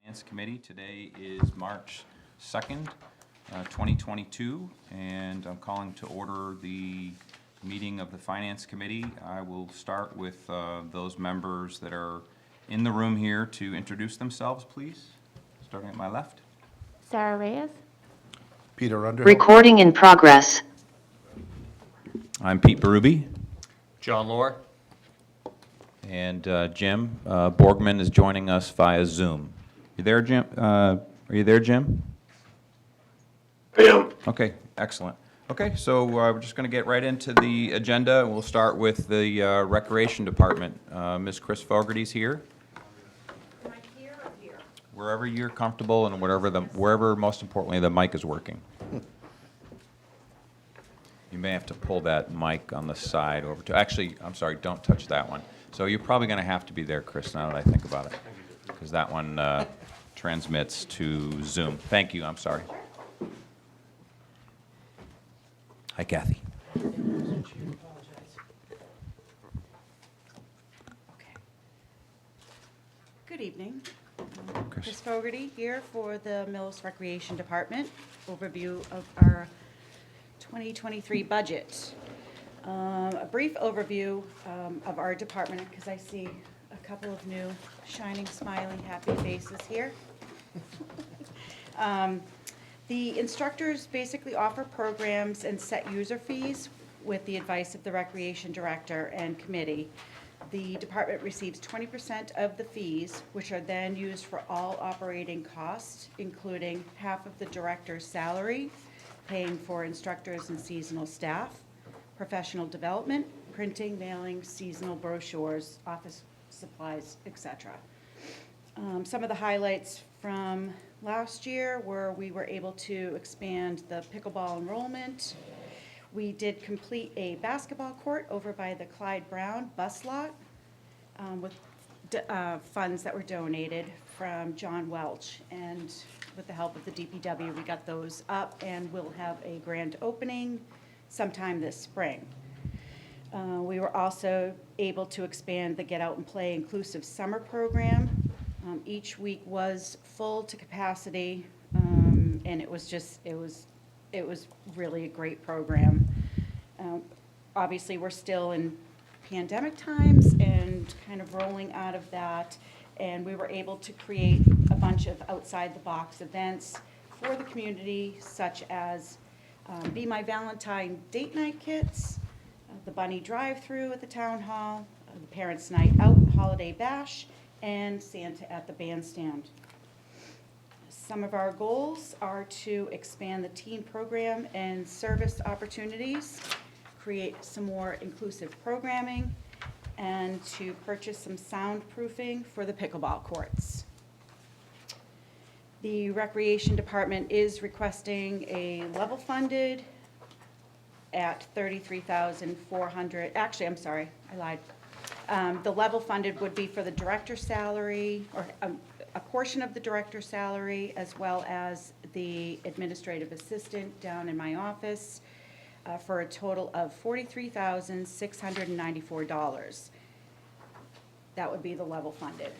Finance Committee. Today is March 2nd, 2022, and I'm calling to order the meeting of the Finance Committee. I will start with those members that are in the room here to introduce themselves, please. Starting at my left. Sarah Reyes. Peter Underhill. Recording in progress. I'm Pete Berube. John Lohr. And Jim Borgman is joining us via Zoom. You there, Jim? Are you there, Jim? I am. Okay, excellent. Okay, so we're just going to get right into the agenda. We'll start with the Recreation Department. Ms. Chris Fogarty's here. Am I here or here? Wherever you're comfortable and wherever, most importantly, the mic is working. You may have to pull that mic on the side over to, actually, I'm sorry, don't touch that one. So you're probably going to have to be there, Chris, now that I think about it, because that one transmits to Zoom. Thank you, I'm sorry. Hi, Kathy. Okay. Good evening. Chris Fogarty here for the Millis Recreation Department. Overview of our 2023 budget. A brief overview of our department, because I see a couple of new shining, smiling, happy faces here. The instructors basically offer programs and set user fees with the advice of the recreation director and committee. The department receives 20% of the fees, which are then used for all operating costs, including half of the director's salary, paying for instructors and seasonal staff, professional development, printing, mailing, seasonal brochures, office supplies, etc. Some of the highlights from last year were we were able to expand the pickleball enrollment. We did complete a basketball court over by the Clyde Brown bus lot with funds that were donated from John Welch. And with the help of the DPW, we got those up and we'll have a grand opening sometime this spring. We were also able to expand the Get Out and Play Inclusive Summer Program. Each week was full to capacity, and it was really a great program. Obviously, we're still in pandemic times and kind of rolling out of that, and we were able to create a bunch of outside-the-box events for the community, such as Be My Valentine date night kits, the Bunny Drive-Through at the Town Hall, the Parents' Night Out Holiday Bash, and Santa at the Bandstand. Some of our goals are to expand the teen program and service opportunities, create some more inclusive programming, and to purchase some soundproofing for the pickleball courts. The Recreation Department is requesting a level funded at $33,400. Actually, I'm sorry, I lied. The level funded would be for the director's salary, or a portion of the director's salary, as well as the administrative assistant down in my office, for a total of $43,694. That would be the level funded.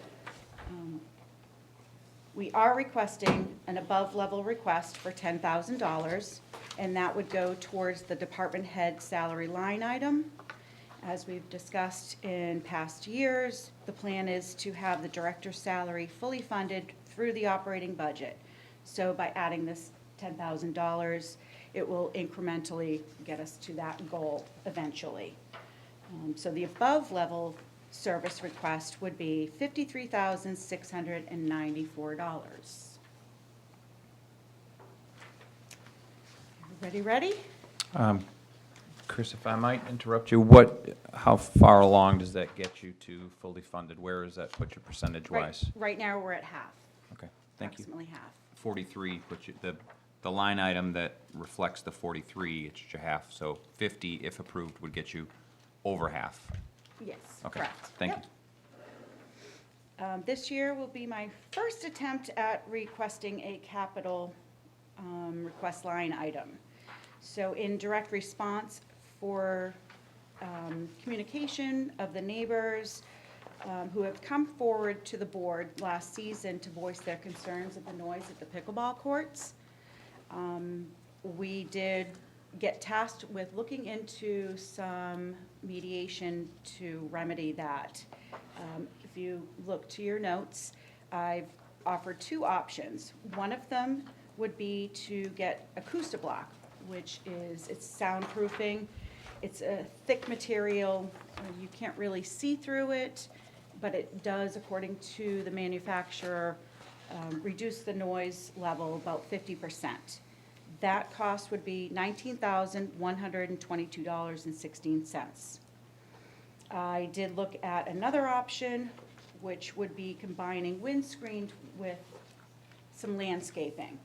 We are requesting an above-level request for $10,000, and that would go towards the department head salary line item. As we've discussed in past years, the plan is to have the director's salary fully funded through the operating budget. So by adding this $10,000, it will incrementally get us to that goal eventually. So the above-level service request would be $53,694. Everybody ready? Chris, if I might interrupt you, how far along does that get you to fully funded? Where is that put you percentage-wise? Right now, we're at half. Okay, thank you. Approximately half. 43 puts you, the line item that reflects the 43 gets you half, so 50, if approved, would get you over half. Yes, Okay, correct. thank Yep. you. This year will be my first attempt at requesting a capital request line item. So in direct response for communication of the neighbors, who have come forward to the board last season to voice their concerns of the noise at the pickleball courts. We did get tasked with looking into some mediation to remedy that. If you look to your notes, I've offered two options. One of them would be to get Acoustablock, which is, it's soundproofing. It's a thick material, you can't really see through it, but it does, according to the manufacturer, reduce the noise level about 50%. That cost would be $19,122.16. I did look at another option, which would be combining windscreen with some landscaping.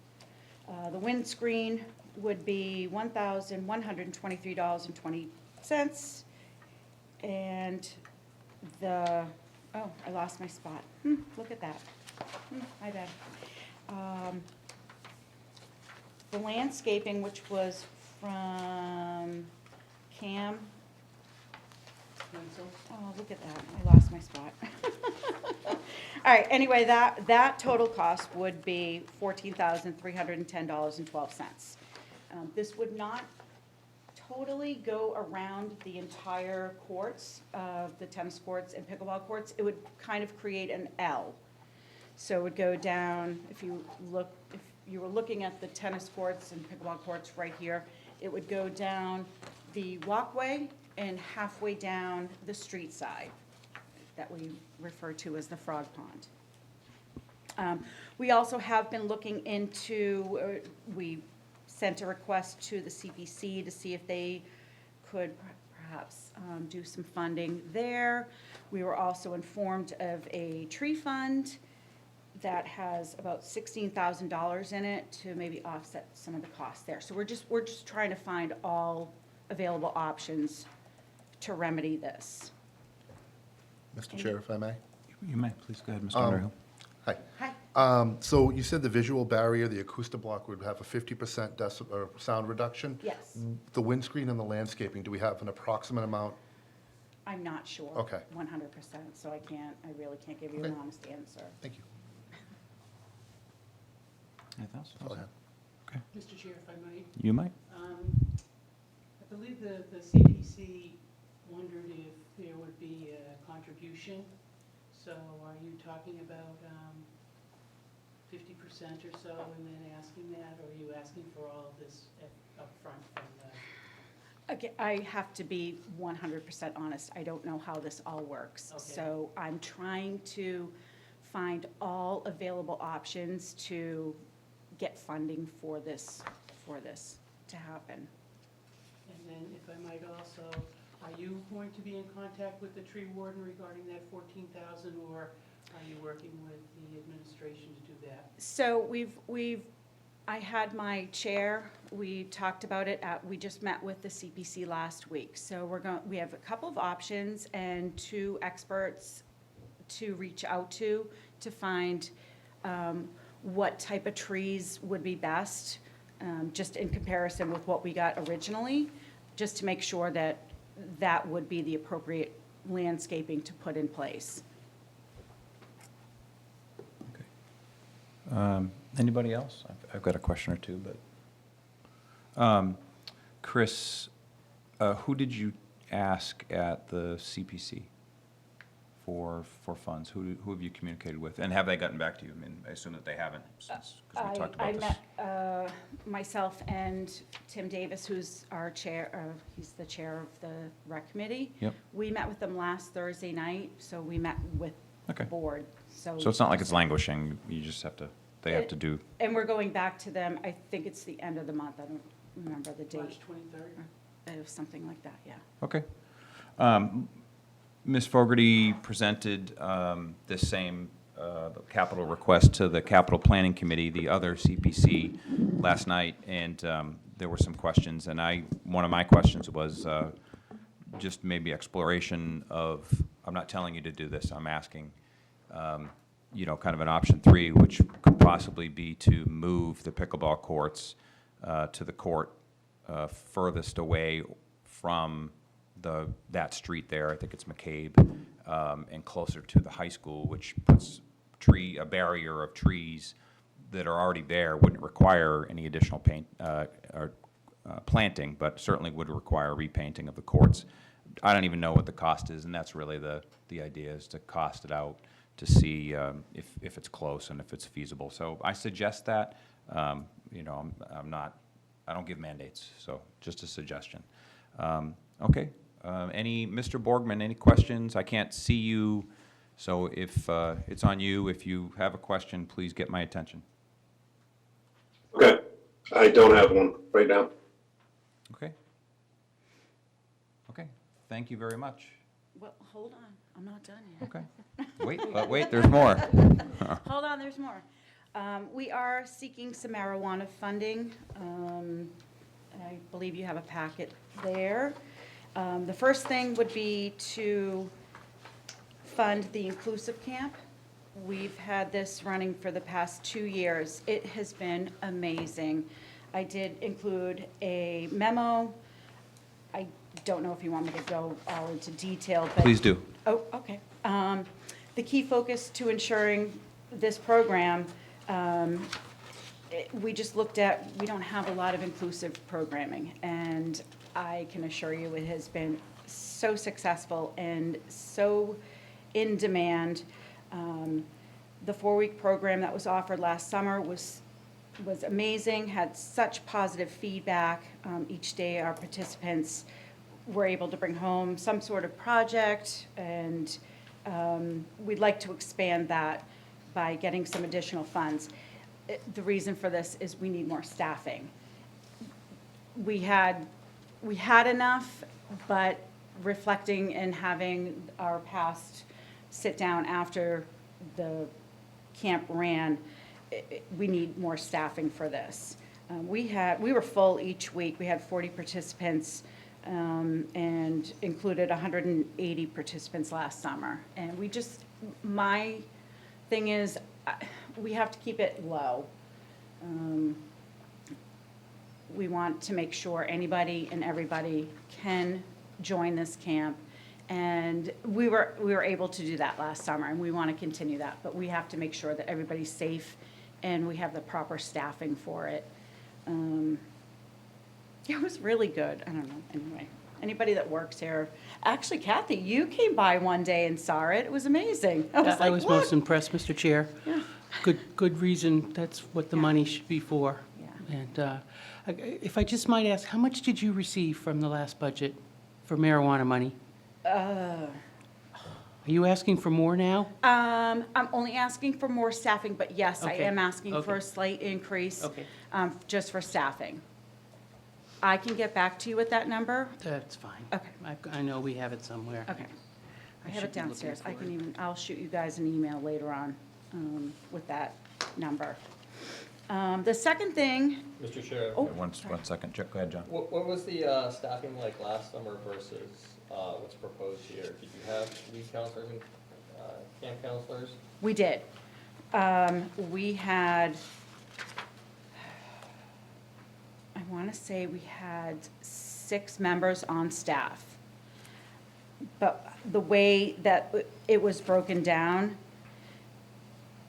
The windscreen would be $1,123.20, and the, oh, I lost my spot. Look at that. My bad. The landscaping, which was from Cam. Oh, look at that, I lost my spot. All right, anyway, that total cost would be $14,310.12. This would not totally go around the entire courts, the tennis courts and pickleball courts. It would kind of create an L. So it would go down, if you were looking at the tennis courts and pickleball courts right here, it would go down the walkway and halfway down the street side that we refer to as the frog pond. We also have been looking into, we sent a request to the CPC to see if they could perhaps do some funding there. We were also informed of a tree fund that has about $16,000 in it to maybe offset some of the costs there. So we're just trying to find all available options to remedy this. Mr. Chair, if I may. You may, please go ahead, Mr. Underhill. Hi. Hi. So you said the visual barrier, the Acoustablock, would have a 50% or sound reduction? Yes, The windscreen and the landscaping, do we have an approximate amount? I'm not sure. Okay. 100%, so I really can't give you an Okay. honest answer. Thank you. Anything else? Go ahead. Okay, Mr. Chair, if I might, you might. I believe the CPC wondered if there would be a contribution. So are you talking about 50% or so and then asking that, or are you asking for all of this upfront from the? Again, I have to be 100% honest. I don't know how this all works. Okay. So I'm trying to find all available options to get funding for this to happen. And then if I might also, are you going to be in contact with the tree warden regarding that 14,000, or are you working with the administration to do that? So I had my chair, we talked about it we just met with the CPC last week. So we have a couple of options and two experts to reach out to find what type of trees would be best, just in comparison with what we got originally, just to make sure that that would be the appropriate landscaping to put in place. Anybody else? I've got a question or two, but, Chris, who did you ask at the CPC for funds? Who have you communicated with? And have they gotten back to you? I mean, I assume that they haven't, since, because we talked I about this. met myself and Tim Davis, who's our chair, he's the chair of the rec committee. Yep. We met with them last Thursday night, so we met with Okay. the board, so. So it's not like it's languishing, you just have to, they have to do, And we're going back to them, I think it's the end of the month, I don't remember the date. March 23rd? It was something like that, yeah. okay. Ms. Fogarty presented this same capital request to the Capital Planning Committee, the other CPC, last night, and there were some questions, and one of my questions was just maybe exploration of, I'm not telling you to do this, I'm asking, you know, kind of an option 3, which could possibly be to move the pickleball courts to the court furthest away from that street there, I think it's McCabe, and closer to the high school, which puts a barrier of trees that are already there, wouldn't require any additional planting, but certainly would require repainting of the courts. I don't even know what the cost is, and that's really the idea, is to cost it out to see if it's close and if it's feasible. So I suggest that. You know, I don't give mandates, so just a suggestion. Okay. Mr. Borgman, any questions? I can't see you, so if it's on you, if you have a question, please get my attention. Okay, I don't have one right now. Okay. Okay, thank you very much. Well, hold on, I'm not done yet. Okay. Wait, there's more. Hold on, there's more. We are seeking some marijuana funding. I believe you have a packet there. The first thing would be to fund the inclusive camp. We've had this running for the past 2 years. It has been amazing. I did include a memo. I don't know if you want me to go all into detail, but. Please do. Oh, okay. The key focus to ensuring this program, we just looked at, we don't have a lot of inclusive programming, and I can assure you it has been so successful and so in demand. The 4-week program that was offered last summer was amazing, had such positive feedback. Each day our participants were able to bring home some sort of project, and we'd like to expand that by getting some additional funds. The reason for this is we need more staffing. We had enough, but reflecting and having our past sit down after the camp ran, we need more staffing for this. We were full each week. We had 40 participants and included 180 participants last summer. And my thing is, we have to keep it low. We want to make sure anybody and everybody can join this camp. And we were able to do that last summer, and we want to continue that. But we have to make sure that everybody's safe and we have the proper staffing for it. It was really good. I don't know. Anyway, anybody that works here. Actually, Kathy, you came by one day and saw it. It was amazing. I was I like, was "Look." most impressed, Mr. Chair. Yeah. Good reason, that's what the Yeah. money should be for. Yeah. And if I just might ask, how much did you receive from the last budget for marijuana money? Are you asking for more now? I'm only asking for more staffing, but yes, I Okay, am asking for okay. a slight increase. Okay. Just for staffing. I can get back to you with that number. That's fine. Okay. I know we have it somewhere. Okay. I have should it be looking downstairs. for it. I'll shoot you guys an email later on with that number. The second thing, Mr. Chair, Oh. One second. Go ahead, John. what was the staffing like last summer versus what's proposed here? Did you have lead counselors and camp counselors? we did. We had, I want to say we had 6 members on staff. But the way that it was broken down,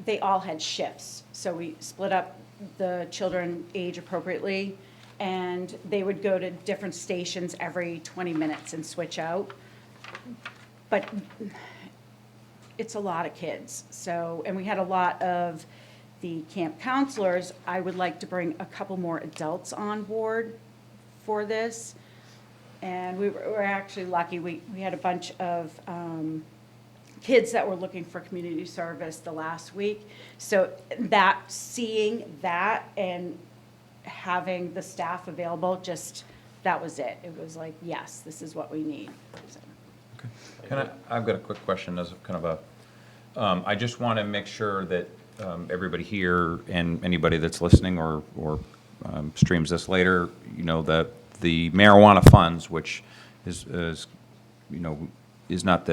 they all had shifts. So we split up the children age appropriately, and they would go to different stations every 20 minutes and switch out. But it's a lot of kids, so, and we had a lot of the camp counselors. I would like to bring a couple more adults on board for this. And we were actually lucky, we had a bunch of kids that were looking for community service the last week. So seeing that and having the staff available, that was it. It was like, yes, this is what we need. So. I've got a quick question as kind of I just want to make sure that everybody here and anybody that's listening or streams this later, that the marijuana funds, which is not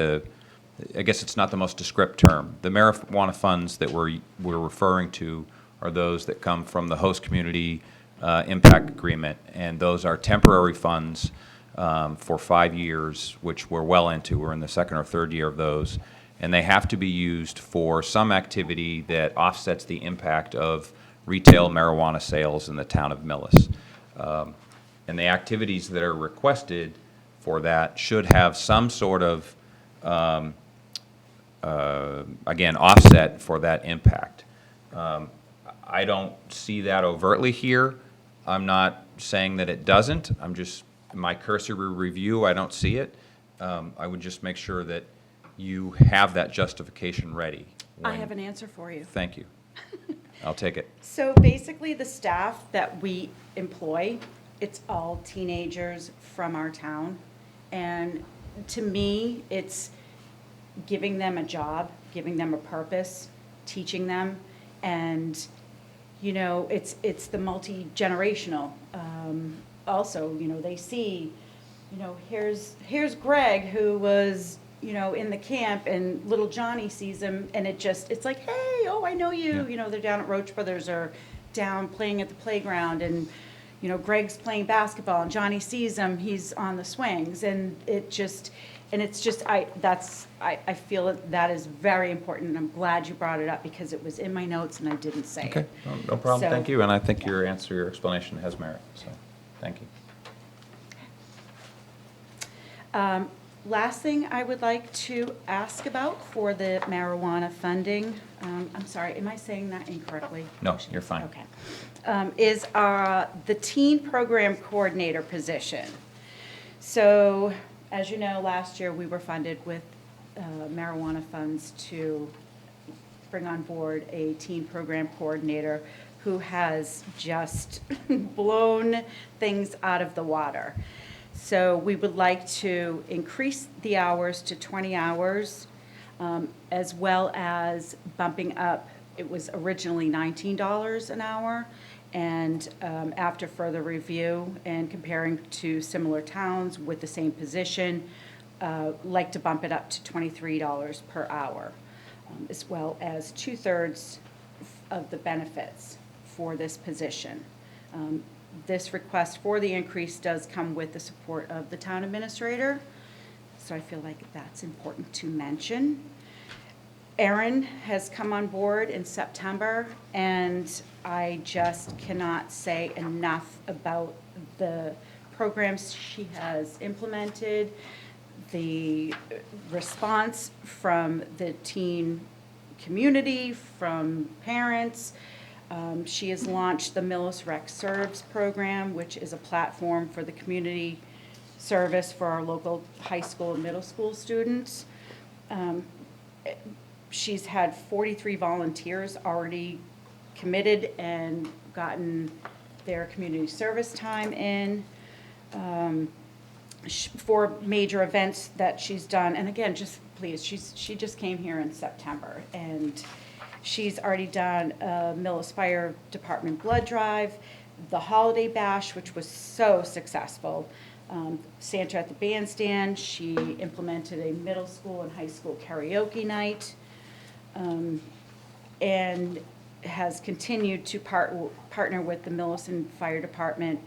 I guess it's not the most descriptive term. The marijuana funds that we're referring to are those that come from the host community impact agreement, and those are temporary funds for 5 years, which we're well into. We're in the second or third year of those. And they have to be used for some activity that offsets the impact of retail marijuana sales in the town of Millis. And the activities that are requested for that should have some sort of, again, offset for that impact. I don't see that overtly here. I'm not saying that it doesn't. I'm just, my cursory review, I don't see it. I would just make sure that you have that justification ready. I when- have an answer for you. Thank you. I'll take it. So basically, the staff that we employ, it's all teenagers from our town. And to me, it's giving them a job, giving them a purpose, teaching them. And, you know, it's the multi-generational. Also, you know, they see, you know, here's Greg, who was, you know, in the camp, and little Johnny sees him, and it's like, hey, oh, I know you. Yeah. You know, they're down at Roach Brothers or down playing at the playground, and, you know, Greg's playing basketball, and Johnny sees him, he's on the swings, and it's just, I feel that is very important, and I'm glad you brought it up, because it was in my notes and I didn't say it. Okay, no problem, So- thank you, and I think your answer, your explanation has merit, so, thank you. Last thing I would like to ask about for the marijuana funding, I'm sorry, am I saying that incorrectly? No, you're fine. Okay. Is the teen program coordinator position. So, as you know, last year we were funded with marijuana funds to bring on board a teen program coordinator who has just blown things out of the water. So we would like to increase the hours to 20 hours, as well as bumping up, it was originally $19 an hour, and after further review and comparing to similar towns with the same position, like to bump it up to $23 per hour, as well as 2/3 of the benefits for this position. This request for the increase does come with the support of the town administrator, so I feel like that's important to mention. Erin has come on board in September, and I just cannot say enough about the programs she has implemented, the response from the teen community, from parents. She has launched the Millis Rec Serves program, which is a platform for the community service for our local high school and middle school students. She's had 43 volunteers already committed and gotten their community service time in. For major events that she's done, and again, just please, she just came here in September, and she's already done a Millis Fire Department blood drive, the Holiday Bash, which was so successful, Santa at the Bandstand. She implemented a middle school and high school karaoke night, and has continued to partner with the Millis Fire Department,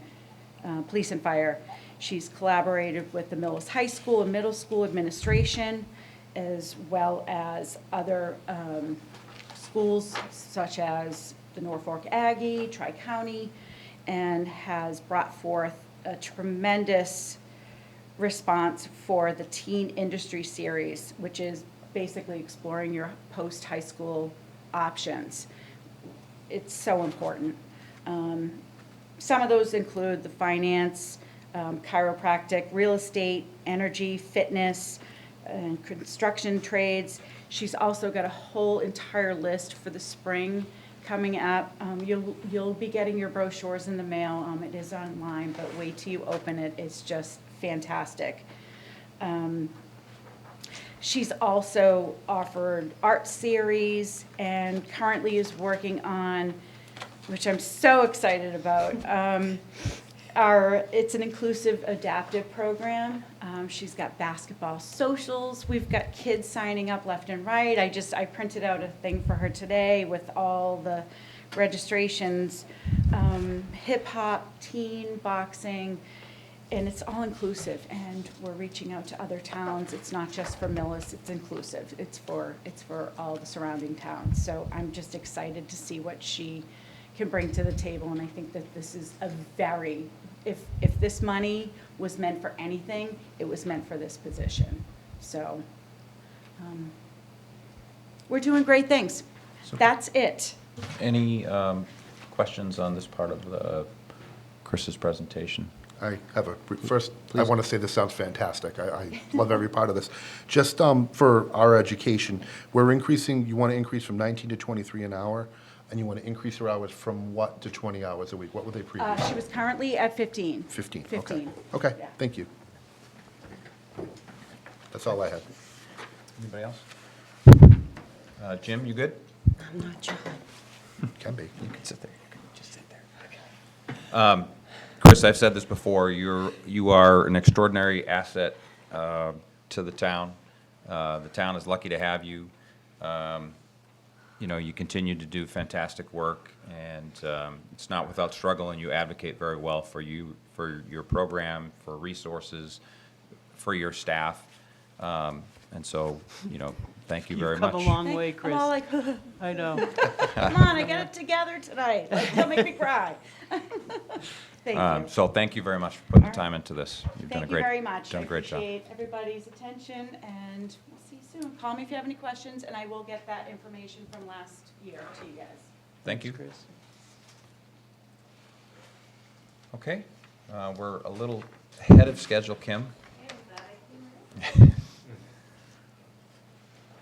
Police and Fire. She's collaborated with the Millis High School and Middle School administration, as well as other schools such as the Norfolk Aggie, Tri-County, and has brought forth a tremendous response for the Teen Industry Series, which is basically exploring your post-high school options. It's so important. Some of those include the finance, chiropractic, real estate, energy, fitness, and construction trades. She's also got a whole entire list for the spring coming up. You'll be getting your brochures in the mail. It is online, but wait till you open it. It's just fantastic. She's also offered art series and currently is working on, which I'm so excited about, it's an inclusive adaptive program. She's got basketball socials. We've got kids signing up left and right. I printed out a thing for her today with all the registrations, hip hop, teen, boxing. and it's all inclusive, and we're reaching out to other towns. It's not just for Millis, it's inclusive. It's for all the surrounding towns. So I'm just excited to see what she can bring to the table, and I think that this is a very, if this money was meant for anything, it was meant for this position. So, we're doing great things. That's it. Any questions on this part of Chris's presentation? I have first, I Please. want to say this sounds fantastic. I love every part of this. Just for our education, we're increasing, you want to increase from 19 to 23 an hour, and you want to increase her hours from what to 20 hours a week? What were they previously? She was currently at 15. 15, okay. 15. Okay, Yeah. thank you. That's all I had. Anybody else? Jim, you good? I'm not John. Can be. You can sit there. You can just sit there. Chris, I've said this before. You are an extraordinary asset to the town. The town is lucky to have you. You continue to do fantastic work, and it's not without struggle. And you advocate very well for your program, for resources, for your staff. And so, thank you very much. You've come a long way, Chris. I'm all like, I know. come on, I got it together tonight. Like, don't make me cry. Thank you. So thank you very much for putting the All right. time into this. You've done a Thank you great, very much. done a great job. I appreciate everybody's attention, and we'll see you soon. Call me if you have any questions, and I will get that information from last year to you guys. Thank you. Chris. Okay, we're a little ahead of schedule, Kim.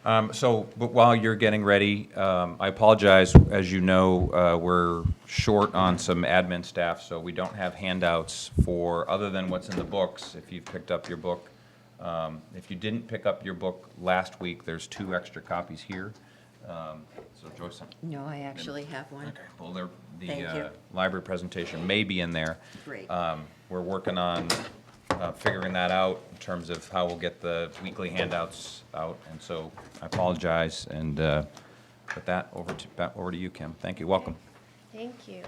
But while you're getting ready, I apologize. As you know, we're short on some admin staff, so we don't have handouts other than what's in the books, if you've picked up your book. If you didn't pick up your book last week, there's 2 extra copies here. So Joyce. No, I actually have one. Okay, well, the Thank you. library presentation may be in there. Great. We're working on figuring that out in terms of how we'll get the weekly handouts out, and so I apologize, and with that, over to you, Kim. Thank you, welcome. Thank you.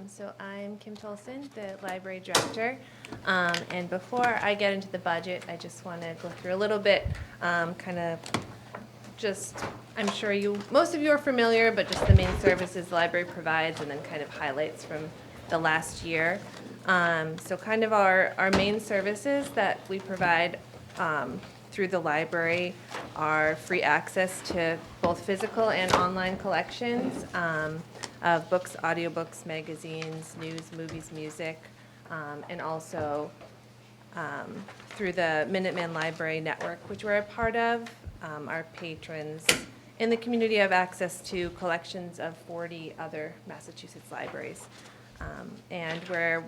So I'm Kim Tolson, the library director. And before I get into the budget, I just want to go through a little bit, I'm sure most of you are familiar, but just the main services the library provides, and then kind of highlights from the last year. So kind of our main services that we provide through the library are free access to both physical and online collections of books, audiobooks, magazines, news, movies, music, and also through the Minuteman Library Network, which we're a part of. Our patrons in the community have access to collections of 40 other Massachusetts libraries. And we're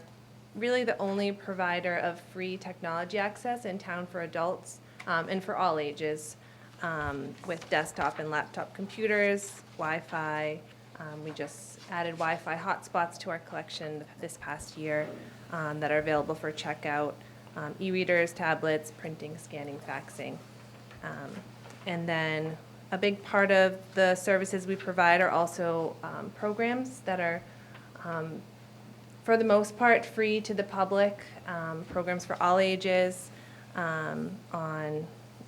really the only provider of free technology access in town for adults and for all ages, with desktop and laptop computers, Wi-Fi. We just added Wi-Fi hotspots to our collection this past year that are available for checkout, e-readers, tablets, printing, scanning, faxing. And then a big part of the services we provide are also programs that are, for the most part, free to the public, programs for all ages, on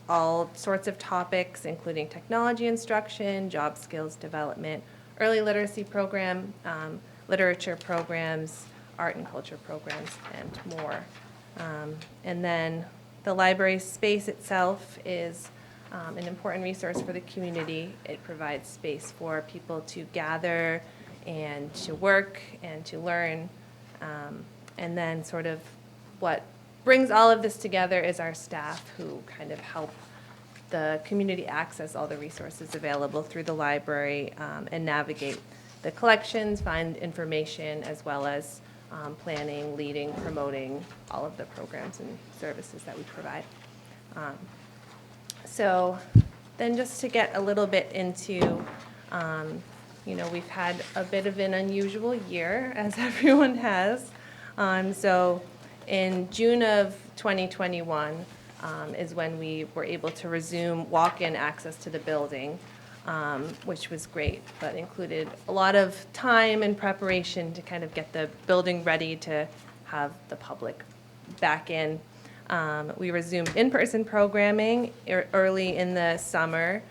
all sorts of topics, including technology instruction, job skills development, early literacy program, literature programs, art and culture programs, and more. And then the library space itself is an important resource for the community. It provides space for people to gather and to work and to learn. And then sort of what brings all of this together is our staff, who kind of help the community access all the resources available through the library and navigate the collections, find information, as well as planning, leading, promoting all of the programs and services that we provide. So then just to get a little bit into, we've had a bit of an unusual year, as everyone has. So in June of 2021 is when we were able to resume walk-in access to the building, which was great, but included a lot of time and preparation to kind of get the building ready to have the public back in. We resumed in-person programming early in the summer,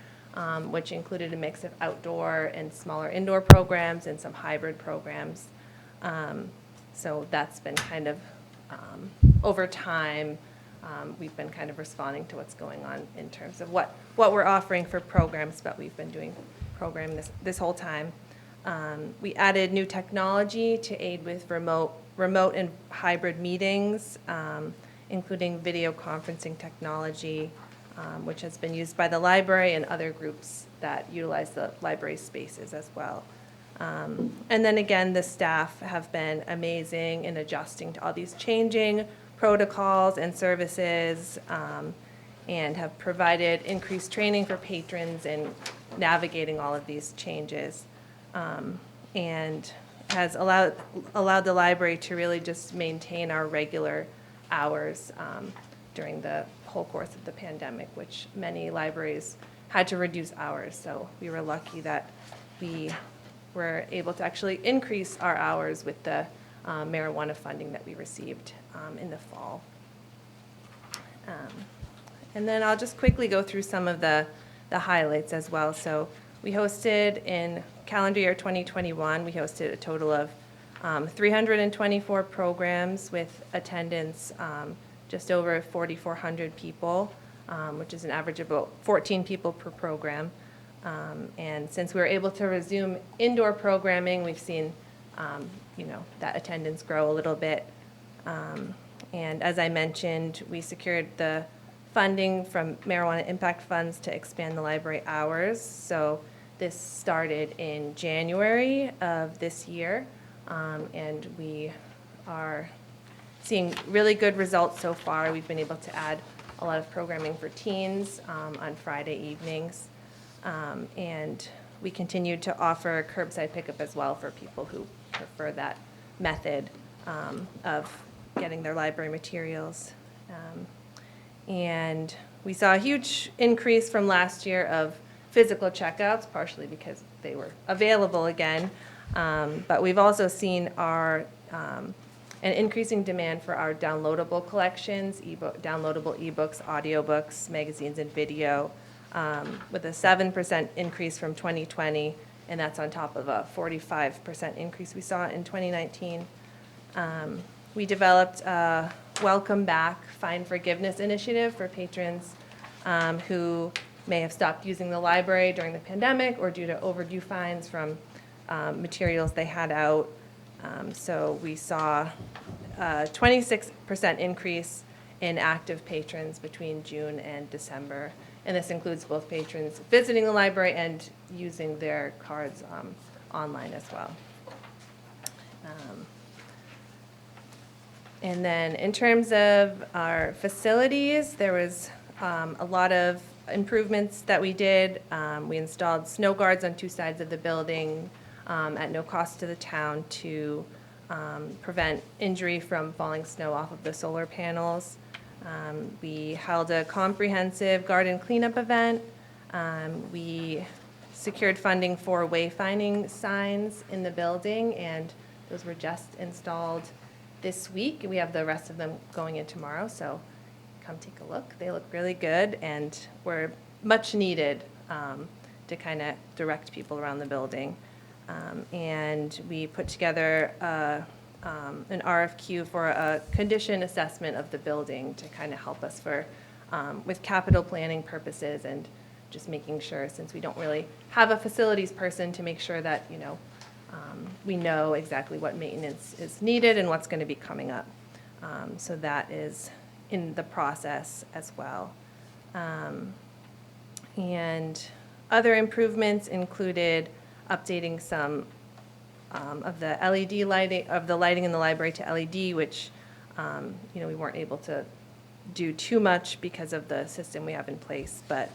which included a mix of outdoor and smaller indoor programs and some hybrid programs. So that's been kind of, over time, we've been kind of responding to what's going on in terms of what we're offering for programs, but we've been doing programming this whole time. We added new technology to aid with remote and hybrid meetings, including video conferencing technology, which has been used by the library and other groups that utilize the library spaces as well. And then again, the staff have been amazing in adjusting to all these changing protocols and services, and have provided increased training for patrons in navigating all of these changes, and has allowed the library to really just maintain our regular hours during the whole course of the pandemic, which many libraries had to reduce hours. So we were lucky that we were able to actually increase our hours with the marijuana funding that we received in the fall. And then I'll just quickly go through some of the highlights as well. So we hosted in calendar year 2021, we hosted a total of 324 programs with attendance just over 4,400 people, which is an average of about 14 people per program. And since we were able to resume indoor programming, we've seen that attendance grow a little bit. And as I mentioned, we secured the funding from marijuana impact funds to expand the library hours. So this started in January of this year, and we are seeing really good results so far. We've been able to add a lot of programming for teens on Friday evenings, and we continue to offer curbside pickup as well for people who prefer that method of getting their library materials. And we saw a huge increase from last year of physical checkouts, partially because they were available again. But we've also seen an increasing demand for our downloadable collections, downloadable ebooks, audiobooks, magazines, and video, with a 7% increase from 2020, and that's on top of a 45% increase we saw in 2019. We developed a Welcome Back Fine Forgiveness initiative for patrons who may have stopped using the library during the pandemic or due to overdue fines from materials they had out. So we saw a 26% increase in active patrons between June and December. And this includes both patrons visiting the library and using their cards online as well. And then in terms of our facilities, there was a lot of improvements that we did. We installed snow guards on 2 sides of the building at no cost to the town to prevent injury from falling snow off of the solar panels. We held a comprehensive garden cleanup event. We secured funding for wayfinding signs in the building, and those were just installed this week. We have the rest of them going in tomorrow, so come take a look. They look really good and were much needed to kind of direct people around the building. And we put together an RFQ for a condition assessment of the building to kind of help us with capital planning purposes, and just making sure, since we don't really have a facilities person, to make sure that we know exactly what maintenance is needed and what's going to be coming up. So that is in the process as well. And other improvements included updating some of the LED lighting, in the library to LED, which we weren't able to do too much because of the system we have in place, but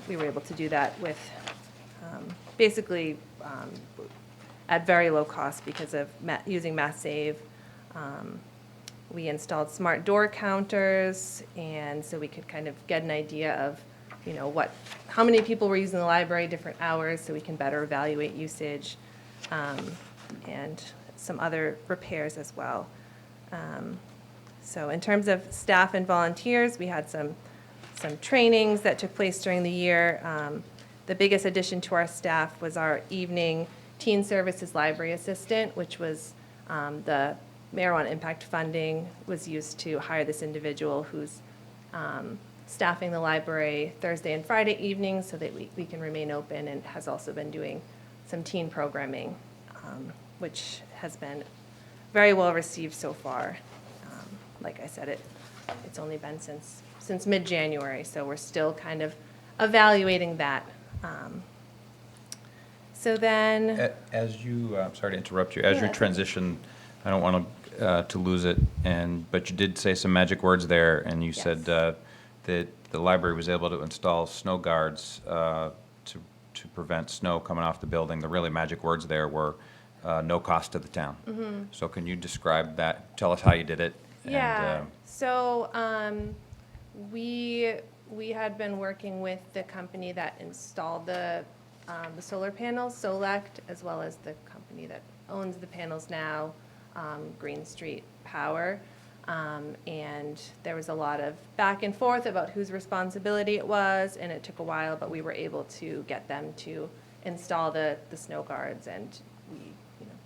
we were able to do that with basically at very low cost because of using Mass Save. We installed smart door counters, and so we could kind of get an idea of how many people were using the library, different hours, so we can better evaluate usage, and some other repairs as well. So in terms of staff and volunteers, we had some trainings that took place during the year. The biggest addition to our staff was our evening teen services library assistant, which was the marijuana impact funding was used to hire this individual who's staffing the library Thursday and Friday evenings so that we can remain open, and has also been doing some teen programming, which has been very well received so far. Like I said, it's only been since mid-January, so we're still kind of evaluating that. So then, As you, I'm sorry to interrupt you, as you Yeah. transition, I don't want to lose it, but you did say some magic words there, and you said Yes. that the library was able to install snow guards to prevent snow coming off the building. The really magic words there were no cost to the town. Mm-hmm. So can you describe that? Tell us how you did it. and, yeah, so we had been working with the company that installed the solar panels, Solect, as well as the company that owns the panels now, Green Street Power. And there was a lot of back and forth about whose responsibility it was, and it took a while, but we were able to get them to install the snow guards, and we,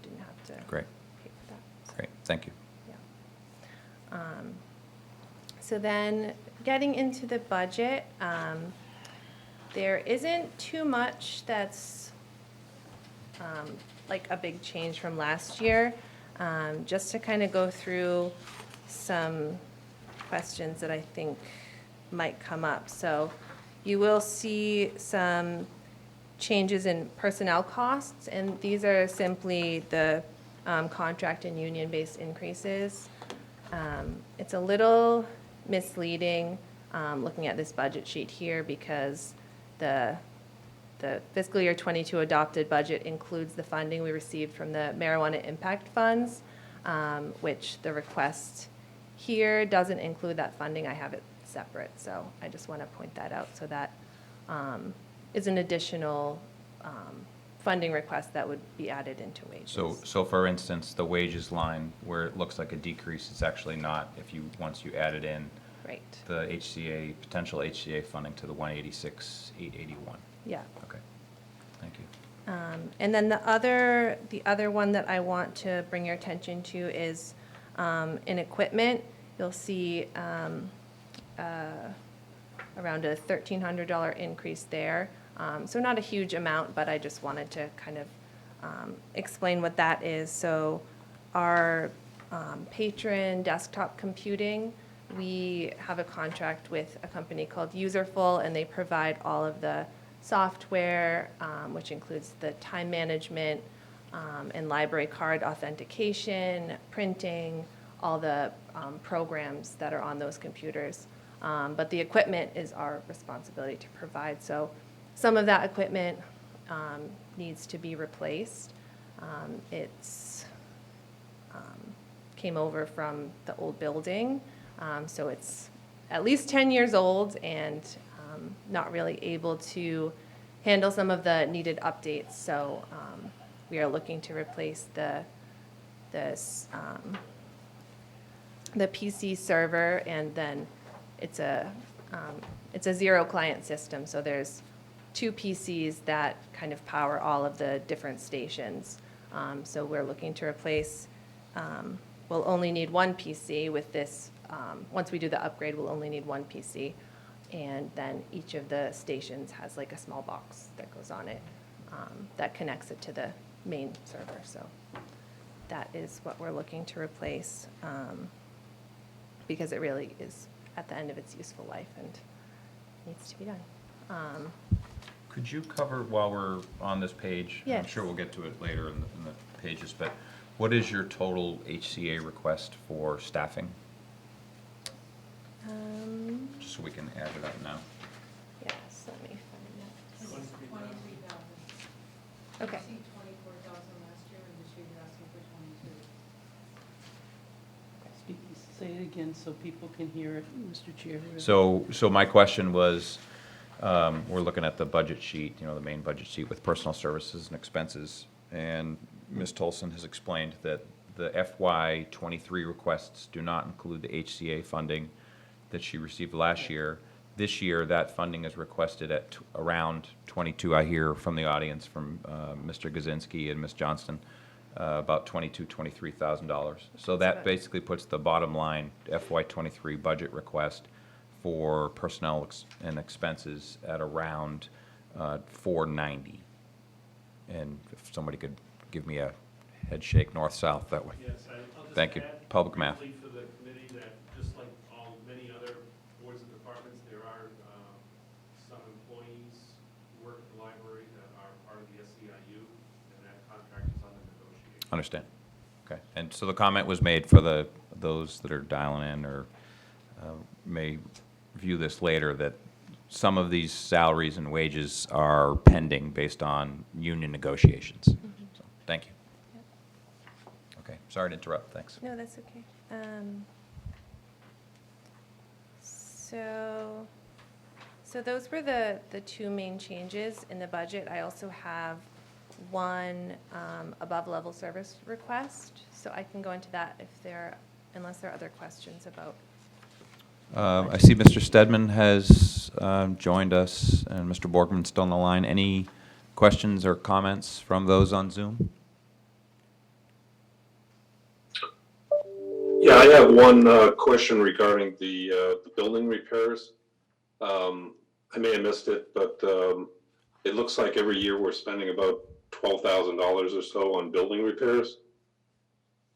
didn't have to Great, pay for that. great, thank you. Yeah. So then, getting into the budget, there isn't too much that's like a big change from last year. Just to kind of go through some questions that I think might come up. So you will see some changes in personnel costs, and these are simply the contract and union-based increases. It's a little misleading looking at this budget sheet here, because the fiscal year '22 adopted budget includes the funding we received from the marijuana impact funds, which the request here doesn't include that funding. I have it separate, so I just want to point that out. So that is an additional funding request that would be added into wages. So for instance, the wages line, where it looks like a decrease, it's actually not, once you added in Right, the potential HCA funding to the 186,881. yeah. Okay, thank you. And then the other one that I want to bring your attention to is in equipment. You'll see around a $1,300 increase there. So not a huge amount, but I just wanted to kind of explain what that is. So our patron desktop computing, we have a contract with a company called Userful, and they provide all of the software, which includes the time management and library card authentication, printing, all the programs that are on those computers. But the equipment is our responsibility to provide. So some of that equipment needs to be replaced. It's came over from the old building, so it's at least 10 years old and not really able to handle some of the needed updates. So we are looking to replace the PC server, and then it's a zero client system. So there's 2 PCs that kind of power all of the different stations. So we're looking to replace, we'll only need 1 PC with this. Once we do the upgrade, we'll only need 1 PC. And then each of the stations has like a small box that goes on it that connects it to the main server. So that is what we're looking to replace, because it really is at the end of its useful life and needs to be done. Could you cover, while we're on this page, I'm Yes. sure we'll get to it later in the pages, but what is your total HCA request for staffing? Just so we can add it up now. Yes, let me find that. 23,000. Okay. You received 24,000 last year, and this year you're asking for 22. Say it again so people can hear it, Mr. Chair. So my question was, we're looking at the budget sheet, the main budget sheet with personal services and expenses, and Ms. Tolson has explained that the FY '23 requests do not include the HCA funding that she received last year. This year, that funding is requested at around 22, I hear from the audience, from Mr. Gazinski and Ms. Johnston, about $23,000. So that basically puts the bottom line FY '23 budget request for personnel and expenses at around 490. And if somebody could give me a head shake north-south that way. Yes, I'll just Thank you. add Public math. briefly for the committee that, just like many other boards and departments, there are some employees who work at the library that are part of the SEIU, and that contract is under negotiation. Understand. Okay. And so the comment was made for those that are dialing in or may view this later, that some of these salaries and wages are pending based on union negotiations. So, thank you. Okay, sorry to interrupt, thanks. No, that's okay. So those were the two main changes in the budget. I also have one above-level service request, so I can go into that unless there are other questions about. I see Mr. Stedman has joined us, and Mr. Borgman's still on the line. Any questions or comments from those on Zoom? Yeah, I have one question regarding the building repairs. I may have missed it, but it looks like every year we're spending about $12,000 or so on building repairs.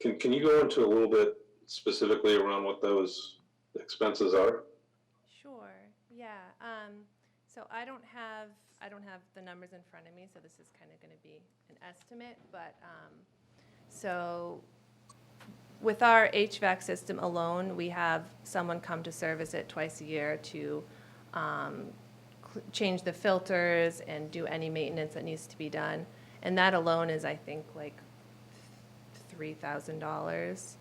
Can you go into a little bit specifically around what those expenses are? Sure, yeah. So I don't have the numbers in front of me, so this is kind of going to be an estimate, but so with our HVAC system alone, we have someone come to service it twice a year to change the filters and do any maintenance that needs to be done. And that alone is, I think, like $3,000,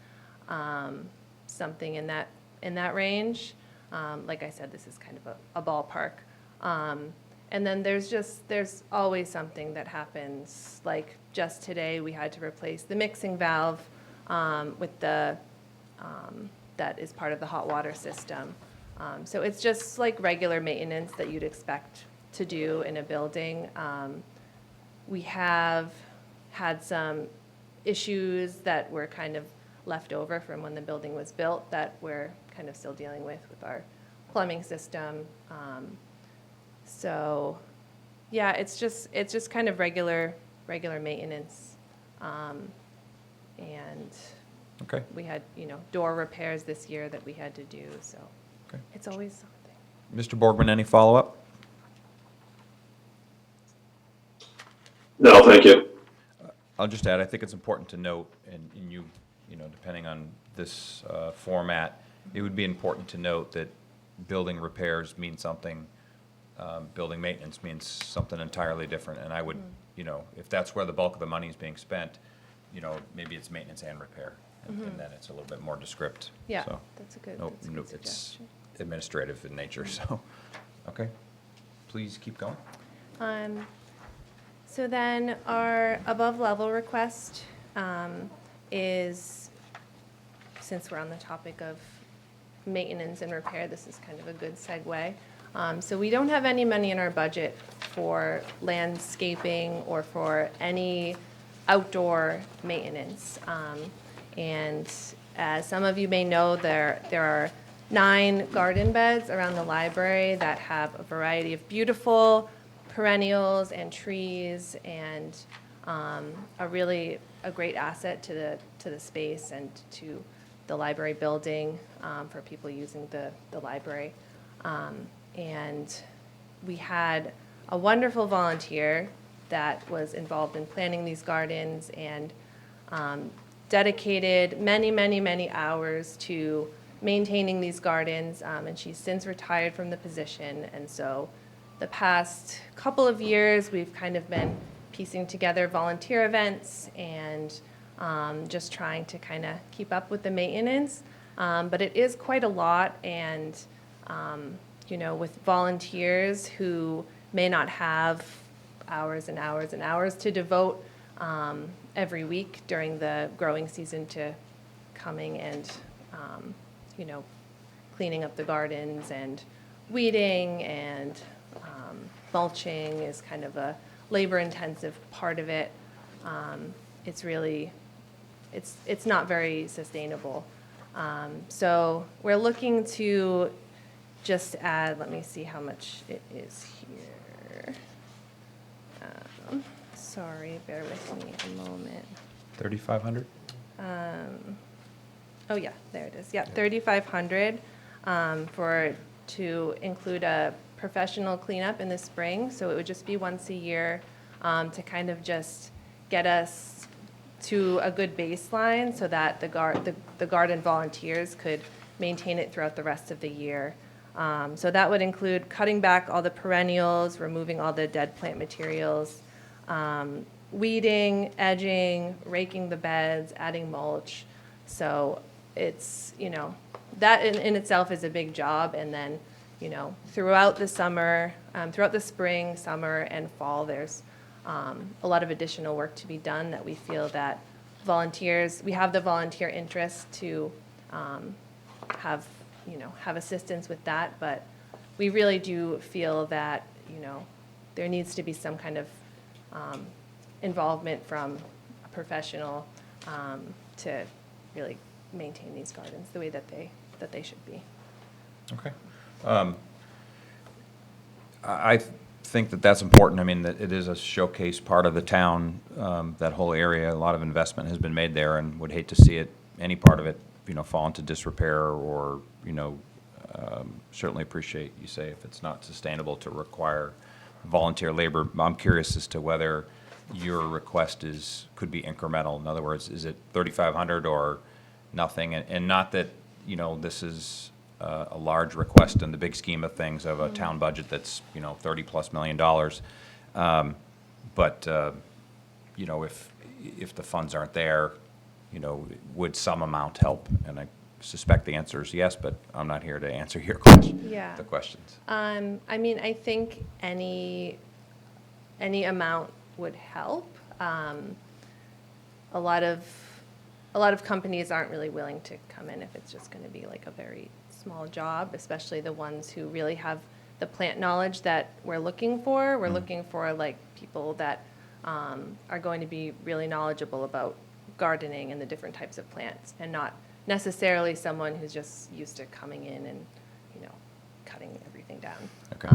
something in that range. Like I said, this is kind of a ballpark. And then there's always something that happens. Like just today, we had to replace the mixing valve with that is part of the hot water system. So it's just like regular maintenance that you'd expect to do in a building. We have had some issues that were kind of left over from when the building was built that we're kind of still dealing with our plumbing system. So yeah, it's just kind of regular maintenance. And Okay. we had, door repairs this year that we had to do, so Okay. it's always something. Mr. Borgman, any follow-up? No, thank you. I'll just add, I think it's important to note, and you depending on this format, it would be important to note that building repairs mean something, building maintenance means something entirely different. And I would, if that's where the bulk of the money is being spent, maybe it's maintenance and repair, and then it's a little bit more descript. Yeah, So, that's a good it's suggestion. administrative in nature, so, okay. Please keep going. So then our above level request is, since we're on the topic of maintenance and repair, this is kind of a good segue. So we don't have any money in our budget for landscaping or for any outdoor maintenance. And as some of you may know, there are 9 garden beds around the library that have a variety of beautiful perennials and trees, and are really a great asset to the space and to the library building for people using the library. And we had a wonderful volunteer that was involved in planning these gardens and dedicated many, many, many hours to maintaining these gardens, and she's since retired from the position. And so the past couple of years, we've kind of been piecing together volunteer events and just trying to kind of keep up with the maintenance. But it is quite a lot, and with volunteers who may not have hours and hours and hours to devote, every week during the growing season to coming and, you know, cleaning up the gardens and weeding and mulching is kind of a labor-intensive part of it. It's really, it's not very sustainable. So we're looking to just add, let me see how much it is here. Sorry, bear with me a moment. 3,500? Oh, yeah, there it is. Yep, 3,500 to include a professional cleanup in the spring. So it would just be once a year to kind of just get us to a good baseline so that the garden volunteers could maintain it throughout the rest of the year. So that would include cutting back all the perennials, removing all the dead plant materials, weeding, edging, raking the beds, adding mulch. So it's, you know, that in itself is a big job. And then, you know, throughout the summer, throughout the spring, summer, and fall, there's a lot of additional work to be done that we feel that volunteers, we have the volunteer interest to have assistance with that, but we really do feel that, you know, there needs to be some kind of involvement from a professional to really maintain these gardens the way that they should be. Okay. I think that that's important. I mean, that it is a showcase part of the town, that whole area. A lot of investment has been made there, and would hate to see it, any part of it, you know, fall into disrepair or, you know, certainly appreciate you say if it's not sustainable to require volunteer labor. I'm curious as to whether your request could be incremental. In other words, is it 3,500 or nothing? And not that, you know, this is a large request in the big scheme of things of a town budget that's, you know, $30+ million. But you know, if the funds aren't there, you know, would some amount help? And I suspect the answer is yes, but I'm not here to answer your question. Yeah. The questions. I mean, I think any amount would help. A lot of companies aren't really willing to come in if it's just going to be like a very small job, especially the ones who really have the plant knowledge that we're looking for. We're looking for like people that are going to be really knowledgeable about gardening and the different types of plants, and not necessarily someone who's just used to coming in and, you know, cutting everything down. Okay.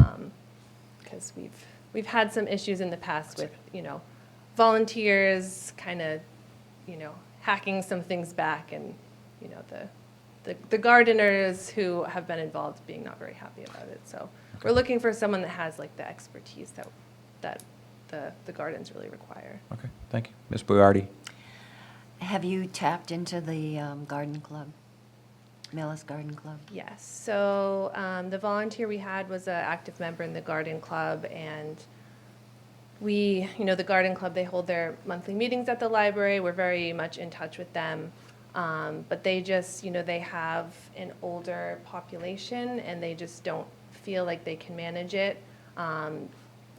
Because we've had some issues in the past with, you know, volunteers kind of, you know, hacking some things back, and, you know, the gardeners who have been involved being not very happy about it. So we're looking for someone that has like the expertise that the gardens really require. Okay, thank you. Ms. Boyardi? Have you tapped into the garden club, Millis Garden Club? Yes. So the volunteer we had was an active member in the garden club, and we, you know, the garden club, they hold their monthly meetings at the library. We're very much in touch with them. But they just, you know, they have an older population, and they just don't feel like they can manage it.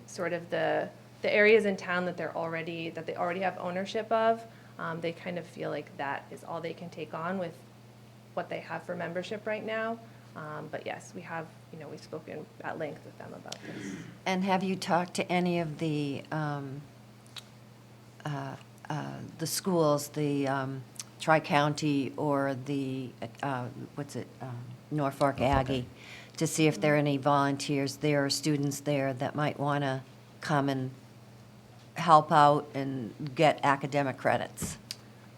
Sort of the areas in town that they already have ownership of, they kind of feel like that is all they can take on with what they have for membership right now. But yes, we have, you know, we've spoken at length with them about this. And have you talked to any of the schools, the Tri-County or the, Norfolk Aggie, to see if there are any volunteers there or students there that might want to come and help out and get academic credits?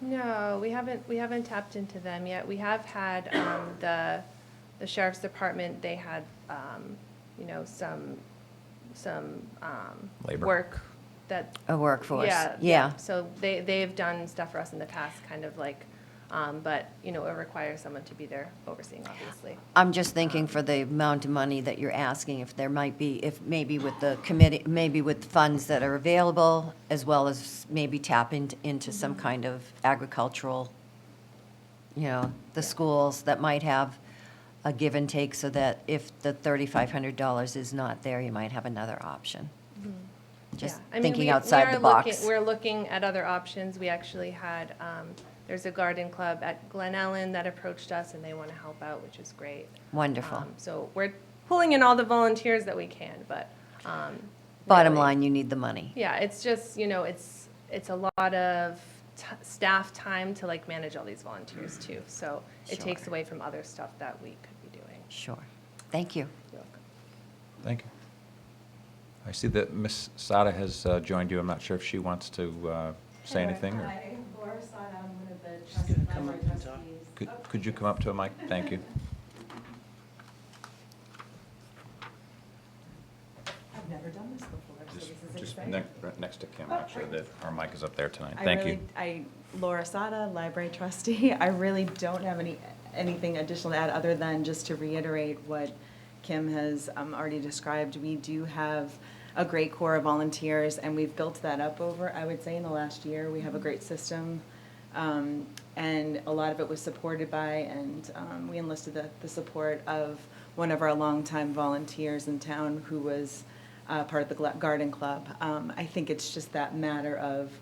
No, we haven't tapped into them yet. We have had the sheriff's department. They had you know, some Labor. work that. A workforce? Yeah. So they've done stuff for us in the past, kind of like, but you know, it requires someone to be there overseeing, obviously. I'm just thinking for the amount of money that you're asking, if there might be, if maybe with the committee, maybe with funds that are available, as well as maybe tap into some kind of agricultural, you know, the schools that might have a give and take, so that if the $3,500 is not there, you might have another option. Just Yeah. I mean, thinking we outside are the box. We're looking at other options. We actually had, there's a garden club at Glen Ellen that approached us, and they want to help out, which is great. Wonderful. So we're pulling in all the volunteers that we can, but. Bottom really, line, you need the money. Yeah, it's just, it's a lot of staff time to like manage all these volunteers too. So it takes Sure. away from other stuff that we could be doing. Sure. Thank you. You're welcome. Thank you. I see that Ms. Sada has joined you. I'm not sure if she wants to say anything, or Hi, Laura Sada, I'm one of the She's gonna come up and talk. trustees. could you come up to a mic? Thank you. I've never done this before, so this is Just exciting. right next to Kim, Oh, actually, great. our mic is up there tonight. I Thank really- you. Laura Sada, library trustee. I really don't have anything additional to add, other than just to reiterate what Kim has already described. We do have a great core of volunteers, and we've built that up over, I would say, in the last year. We have a great system, and a lot of it was supported by, and we enlisted the support of one of our longtime volunteers in town who was part of the garden club. I think it's just that matter of,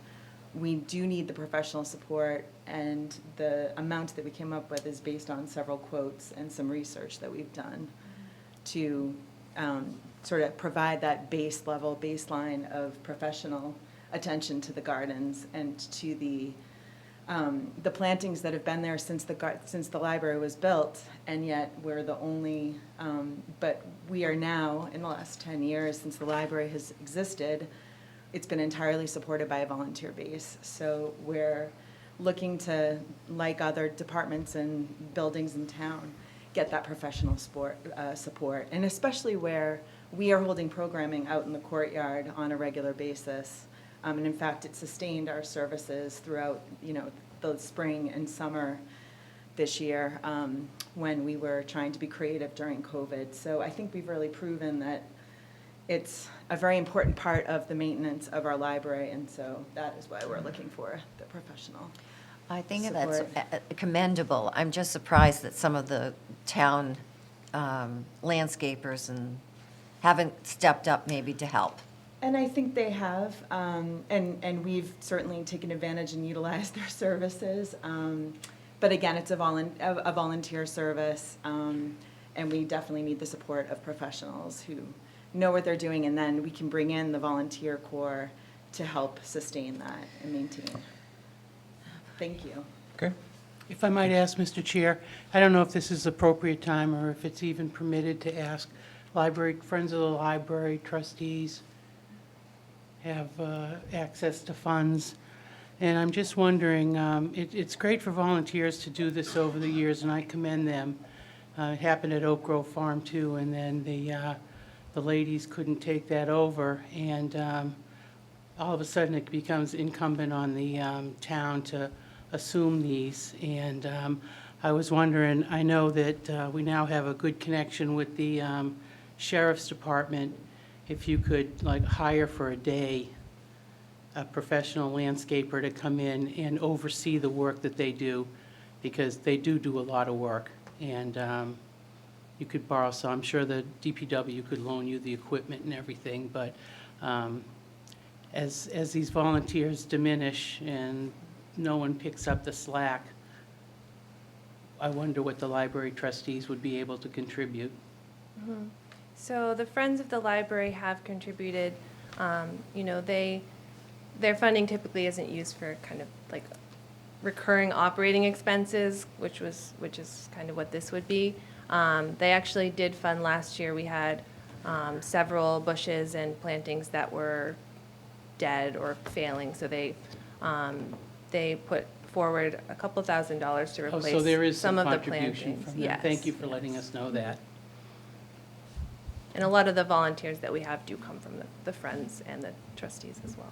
we do need the professional support, and the amount that we came up with is based on several quotes and some research that we've done to sort of provide that baseline of professional attention to the gardens and to the plantings that have been there since the library was built, and yet we're the only, but we are now, in the last 10 years since the library has existed, it's been entirely supported by a volunteer base. So we're looking to, like other departments and buildings in town, get that professional support, and especially where we are holding programming out in the courtyard on a regular basis. And in fact, it sustained our services throughout, the spring and summer this year, when we were trying to be creative during COVID. So I think we've really proven that it's a very important part of the maintenance of our library, and so that is why we're looking for the professional. I think that's support. commendable. I'm just surprised that some of the town landscapers haven't stepped up maybe to help. And I think they have, and we've certainly taken advantage and utilized their services. But again, it's a volunteer service, and we definitely need the support of professionals who know what they're doing, and then we can bring in the volunteer corps to help sustain that and maintain. Thank you. Okay. If I might ask, Mr. Chair, I don't know if this is the appropriate time or if it's even permitted to ask Friends of the Library trustees have access to funds. And I'm just wondering, it's great for volunteers to do this over the years, and I commend them. It happened at Oak Grove Farm too, and then the ladies couldn't take that over, and all of a sudden it becomes incumbent on the town to assume these. And I was wondering, I know that we now have a good connection with the Sheriff's Department. If you could hire for a day a professional landscaper to come in and oversee the work that they do, because they do a lot of work. And you could borrow some. I'm sure the DPW could loan you the equipment and everything, but as these volunteers diminish and no one picks up the slack, I wonder what the library trustees would be able to contribute. Mm-hmm. So the Friends of the Library have contributed. Their funding typically isn't used for kind of like recurring operating expenses, which is kind of what this would be. They actually did fund last year. We had several bushes and plantings that were dead or failing, so they put forward a couple $1,000s to Oh, replace so there is some some of the contribution plantings. from them. Yes, Thank you for yes. letting us know that. And a lot of the volunteers that we have do come from the Friends and the trustees as well.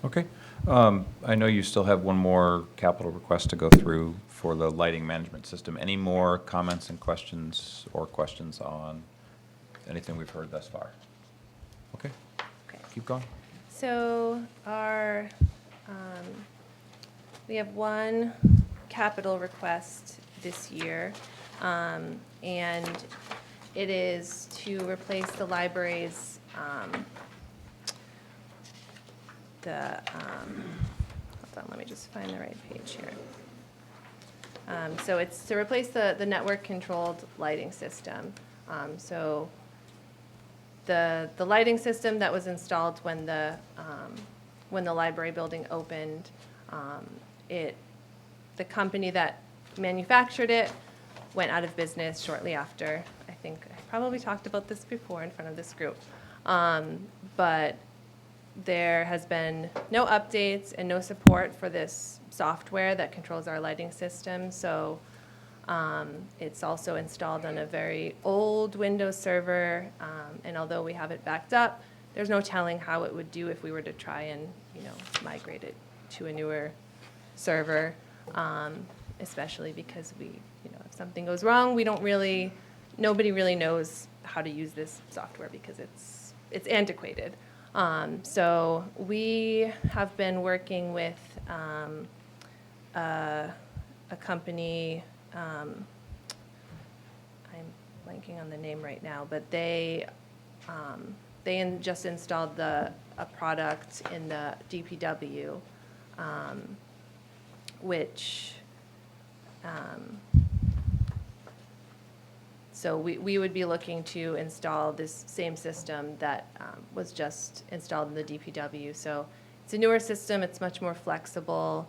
Okay. I know you still have one more capital request to go through for the lighting management system. Any more comments and questions on anything we've heard thus far? Okay. Okay. Keep going. So we have one capital request this year, and it is to replace the library's hold on, let me just find the right page here. So it's to replace the network-controlled lighting system. So the lighting system that was installed when the library building opened, the company that manufactured it went out of business shortly after. I think I probably talked about this before in front of this group. But there has been no updates and no support for this software that controls our lighting system. So it's also installed on a very old Windows server. And although we have it backed up, there's no telling how it would do if we were to try and, migrate it to a newer server. Especially because if something goes wrong, nobody really knows how to use this software because it's antiquated. So we have been working with a company, I'm blanking on the name right now, but they just installed a product in the DPW, which so we would be looking to install this same system that was just installed in the DPW. So it's a newer system. It's much more flexible.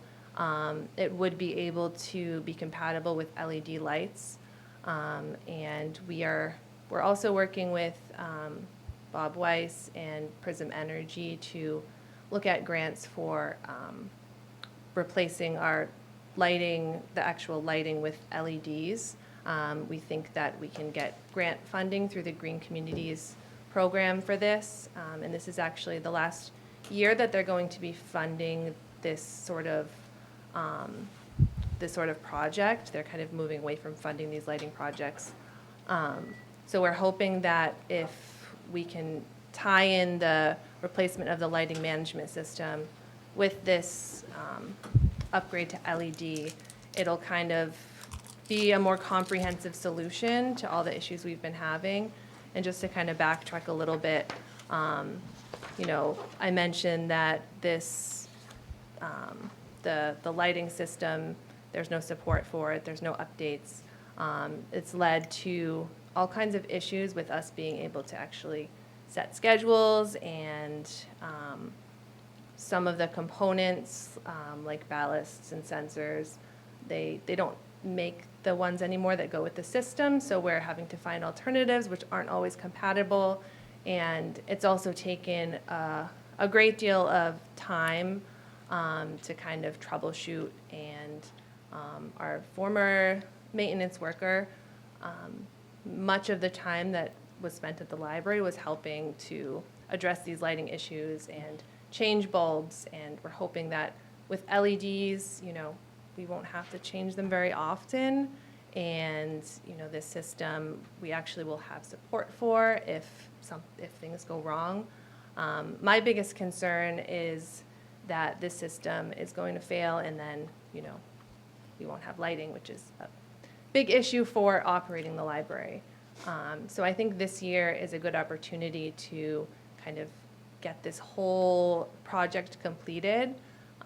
It would be able to be compatible with LED lights. And we're also working with Bob Weiss and Prism Energy to look at grants for replacing our lighting, the actual lighting with LEDs. We think that we can get grant funding through the Green Communities program for this. And this is actually the last year that they're going to be funding this sort of project. They're kind of moving away from funding these lighting projects. So we're hoping that if we can tie in the replacement of the lighting management system with this upgrade to LED, it'll kind of be a more comprehensive solution to all the issues we've been having. And just to kind of backtrack a little bit, I mentioned that this, the lighting system, there's no support for it, there's no updates. It's led to all kinds of issues with us being able to actually set schedules, and some of the components, like ballasts and sensors, they don't make the ones anymore that go with the system, so we're having to find alternatives which aren't always compatible. And it's also taken a great deal of time to kind of troubleshoot, and our former maintenance worker, much of the time that was spent at the library was helping to address these lighting issues and change bulbs, and we're hoping that with LEDs, we won't have to change them very often, and this system we actually will have support for if things go wrong. My biggest concern is that this system is going to fail, and then we won't have lighting, which is a big issue for operating the library. So I think this year is a good opportunity to kind of get this whole project completed.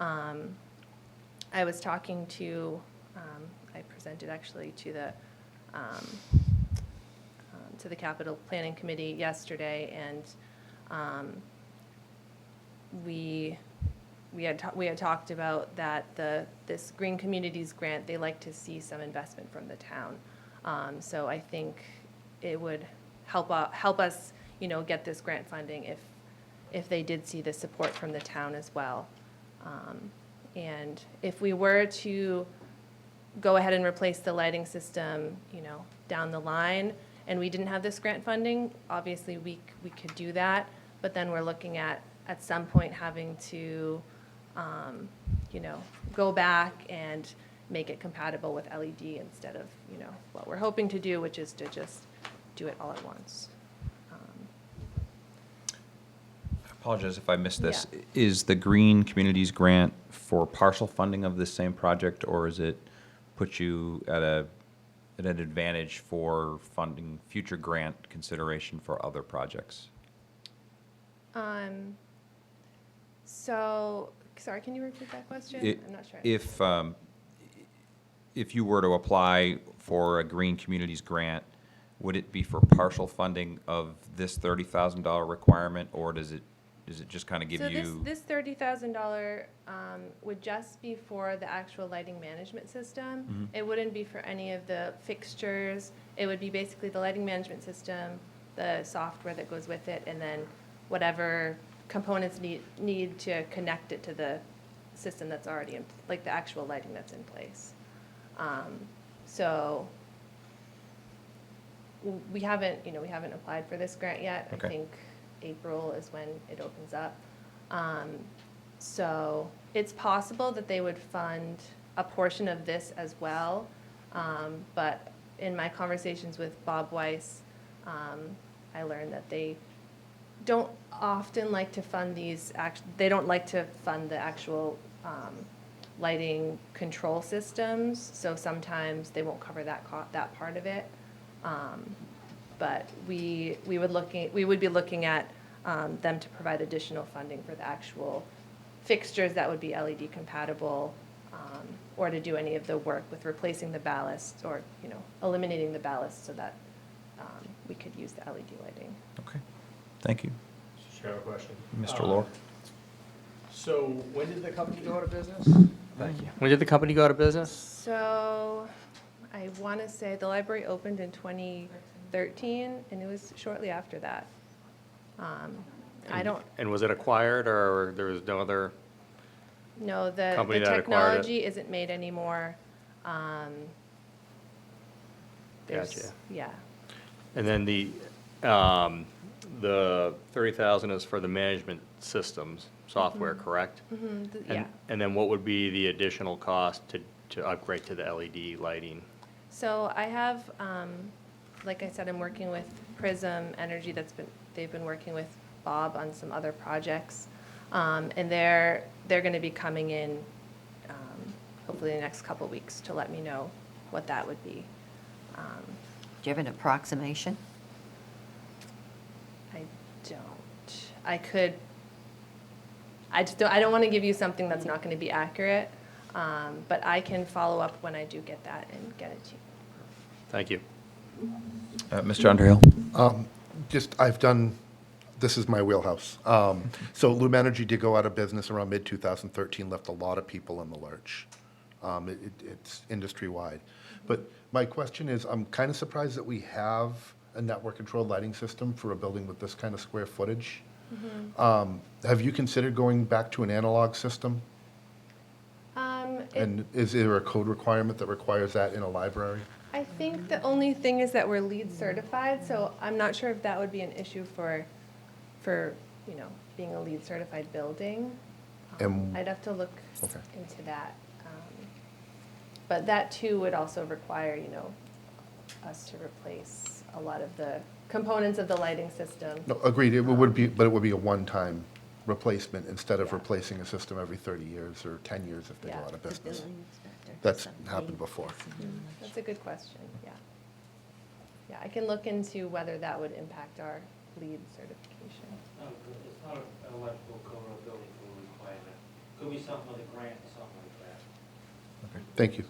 I was talking to, I presented actually to the Capital Planning Committee yesterday, and we had talked about that this Green Communities grant, they like to see some investment from the town. So I think it would help us, get this grant funding if they did see the support from the town as well. And if we were to go ahead and replace the lighting system, down the line, and we didn't have this grant funding, obviously we could do that, but then we're looking at some point having to, go back and make it compatible with LED instead of, what we're hoping to do, which is to just do it all at once. I apologize if I missed this. Yeah. Is the Green Communities Grant for partial funding of this same project, or is it put you at an advantage for funding future grant consideration for other projects? So, sorry, can you repeat that question? I- I'm not sure. If you were to apply for a Green Communities grant, would it be for partial funding of this $30,000 requirement, or does it just kind of give So you? this $30,000 would just be for the actual lighting management system. It wouldn't be for any of the fixtures. It would be basically the lighting management system, the software that goes with it, and then whatever components need to connect it to the system that's already in, like the actual lighting that's in place. So we haven't applied for this grant yet. Okay. I think April is when it opens up. So it's possible that they would fund a portion of this as well. But in my conversations with Bob Weiss, I learned that they don't often like to fund they don't like to fund the actual lighting control systems. So sometimes they won't cover that part of it. But we would be looking at them to provide additional funding for the actual fixtures that would be LED compatible, or to do any of the work with replacing the ballast or, eliminating the ballast so that we could use the LED lighting. Okay, thank you. Mr. Chair, I have a question. Mr. Lohr? So when did the company go out of business? Thank you. When did the company go out of business? So I want to say the library opened in 2013, and it was shortly after that. I don't And was it acquired, or there was no other? know, the Company that acquired it. technology isn't made anymore. There's- Gotcha. Yeah. And then the 30,000 is for the management systems software, correct? Yeah. And then what would be the additional cost to upgrade to the LED lighting? So I have, like I said, I'm working with Prism Energy. They've been working with Bob on some other projects, and they're going to be coming in, hopefully in the next couple weeks to let me know what that would be. Do you have an approximation? I don't. I don't want to give you something that's not going to be accurate, but I can follow up when I do get that and get it to you. Thank you. Mr. Underhill? This is my wheelhouse. So Lume Energy did go out of business around mid-2013, left a lot of people in the lurch. It's industry-wide. But my question is, I'm kind of surprised that we have a network-controlled lighting system for a building with this kind of square footage. Have you considered going back to an analog system? And is there a code requirement that requires that in a library? I think the only thing is that we're LEED certified, so I'm not sure if that would be an issue for being a LEED certified building. And- I'd have to look Okay. into that. But that too would also require, us to replace a lot of the components of the lighting system. No, agreed, it would be, but it would be a one-time replacement instead of Yeah. replacing a system every 30 years or 10 years if they go Yeah. out of business. That's happened before. That's a good question, yeah. Yeah, I can look into whether that would impact our LEED certification. No, it's not an electrical code or building code requirement. Could be something with a grant or something like that. Thank you.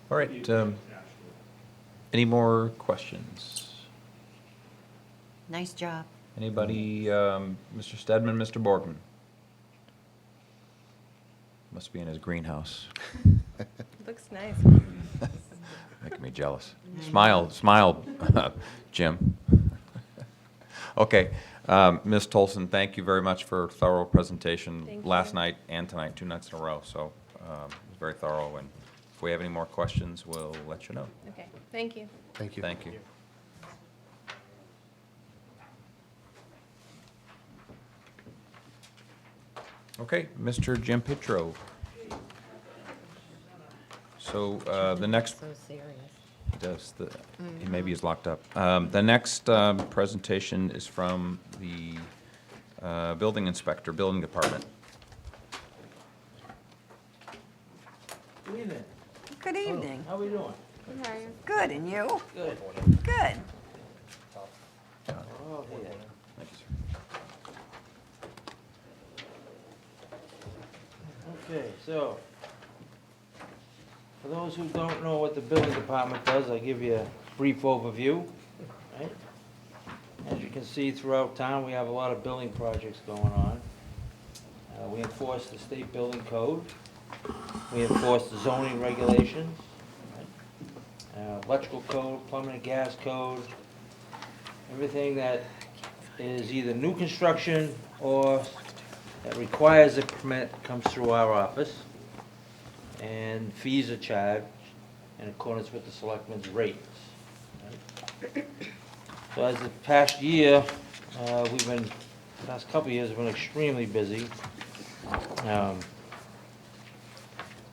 All right, any more questions? Nice job. Anybody, Mr. Stedman, Mr. Borgman? Must be in his greenhouse, Looks nice. making me jealous. Smile, Jim. Okay, Ms. Tolson, thank you very much for a thorough presentation Thank last you. night and tonight, 2 nights in a row, so it was very thorough, and if we have any more questions, we'll let you know. Okay, thank you. Thank you. Thank you. Okay, Mr. Jim Pitro. So the next, So serious. he does, maybe he's locked up. The next presentation is from the building inspector, building department. Good evening. Good evening. How we doing? Good, and you? Good. Good. Oh, yeah. Thank you, sir. Okay, so, for those who don't know what the building department does, I'll give you a brief overview, right? As you can see throughout town, we have a lot of building projects going on. We enforce the state building code. We enforce the zoning regulations, right? Electrical code, plumbing and gas code, everything that is either new construction or that requires a permit comes through our office. And fees are charged in accordance with the selectmen's rates. Right? So as the past year, past couple of years, we've been extremely busy.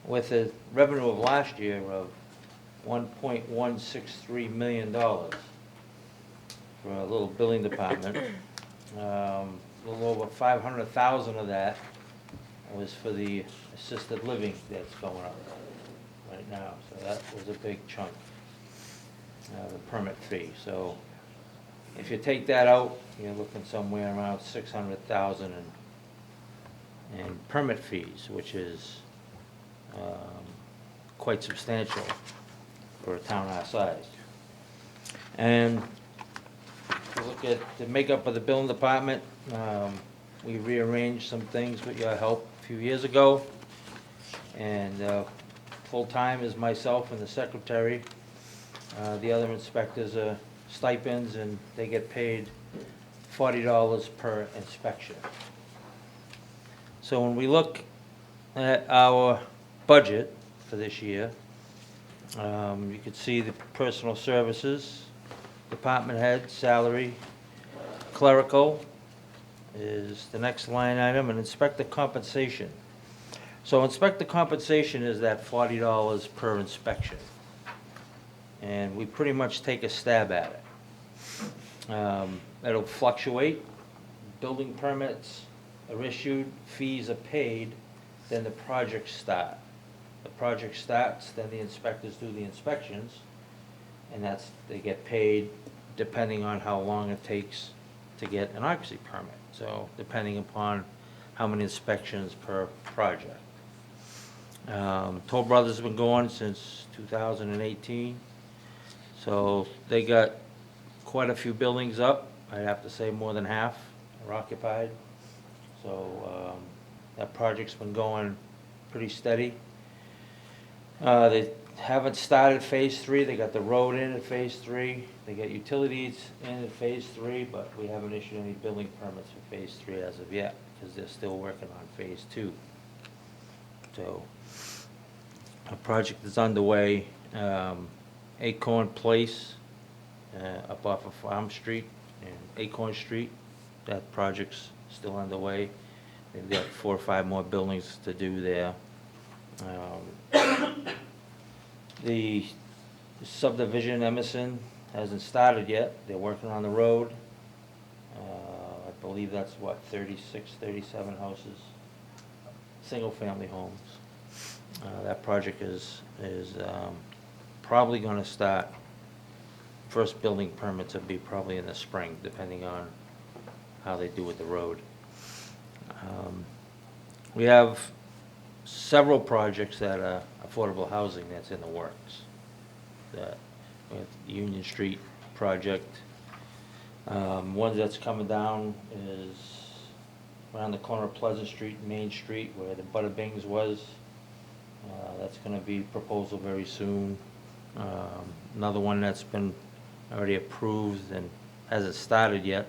With the revenue of last year of $1.163 million for a little building department. A little over 500,000 of that was for the assisted living that's going up right now. So that was a big chunk, the permit fee. So if you take that out, you're looking somewhere around 600,000 in permit fees, which is quite substantial for a town our size. And if you look at the makeup of the building department, we rearranged some things with your help a few years ago. And full-time is myself and the secretary. The other inspectors are stipends, and they get paid $40 per inspection. So when we look at our budget for this year, you can see the personal services, department head, salary, clerical is the next line item, and inspector compensation. So inspector compensation is that $40 per inspection. And we pretty much take a stab at it. It'll fluctuate. Building permits are issued, fees are paid, then the projects start. The project starts, then the inspectors do the inspections, and they get paid depending on how long it takes to get an occupancy permit. So depending upon how many inspections per project. Toll Brothers has been going since 2018. So they got quite a few buildings up. I'd have to say more than half are occupied. So that project's been going pretty steady. They haven't started phase 3. They got the road in at phase 3. They got utilities in at phase 3, but we haven't issued any building permits for phase 3 as of yet, because they're still working on phase 2. So a project is underway. Acorn Place, up off of Farm Street and Acorn Street, that project's still underway. They've got 4 or 5 more buildings to do there. The subdivision, Emerson, hasn't started yet. They're working on the road. I believe that's, 36, 37 houses, single-family homes. That project is probably going to start, first building permits will be probably in the spring, depending on how they do with the road. We have several projects that are affordable housing that's in the works. We have the Union Street project. One that's coming down is around the corner of Pleasant Street and Main Street, where the Butter Bings was. That's going to be proposal very soon. Another one that's been already approved and hasn't started yet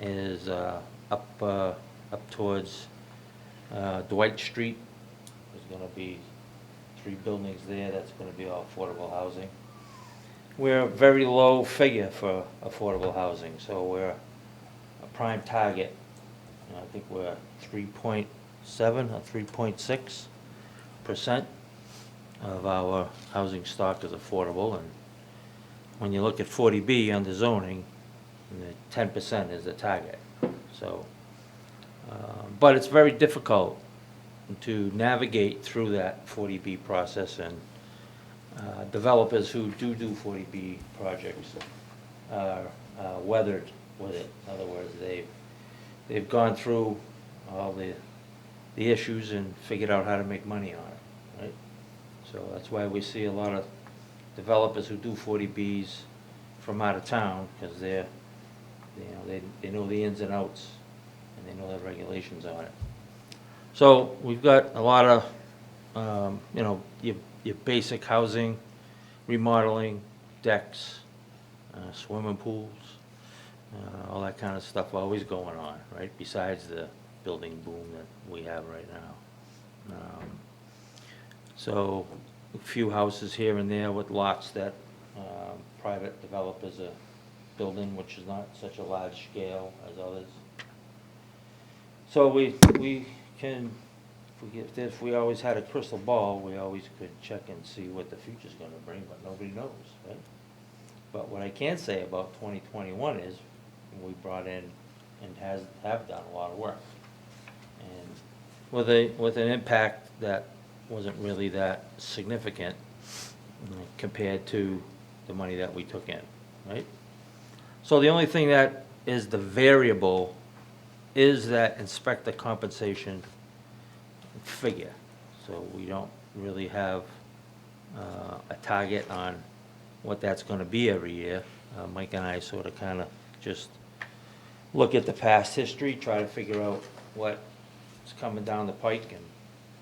is up towards Dwight Street. There's going to be 3 buildings there. That's going to be all affordable housing. We're a very low figure for affordable housing, so we're a prime target. I think we're 3.7 or 3.6% of our housing stock is affordable. And when you look at 40B under zoning, 10% is the target. So, but it's very difficult to navigate through that 40B process, and developers who do 40B projects are weathered with it. In other words, they've gone through all the the issues and figured out how to make money on it, right? So that's why we see a lot of developers who do 40Bs from out of town, because they're, you know, they know the ins and outs, and they know the regulations on it. So we've got a lot of, you know, your basic housing, remodeling, decks, swimming pools, all that kind of stuff always going on, right? Besides the building boom that we have right now. So a few houses here and there with lots that private developers are building, which is not such a large scale as others. So we can, if we always had a crystal ball, we always could check and see what the future's gonna bring, but nobody knows, right? But what I can say about 2021 is, we brought in and have done a lot of work. And with an impact that wasn't really that significant compared to the money that we took in, right? So the only thing that is the variable is that inspector compensation figure. So we don't really have a target on what that's gonna be every year. Mike and I sort of kind of just look at the past history, try to figure out what's coming down the pike and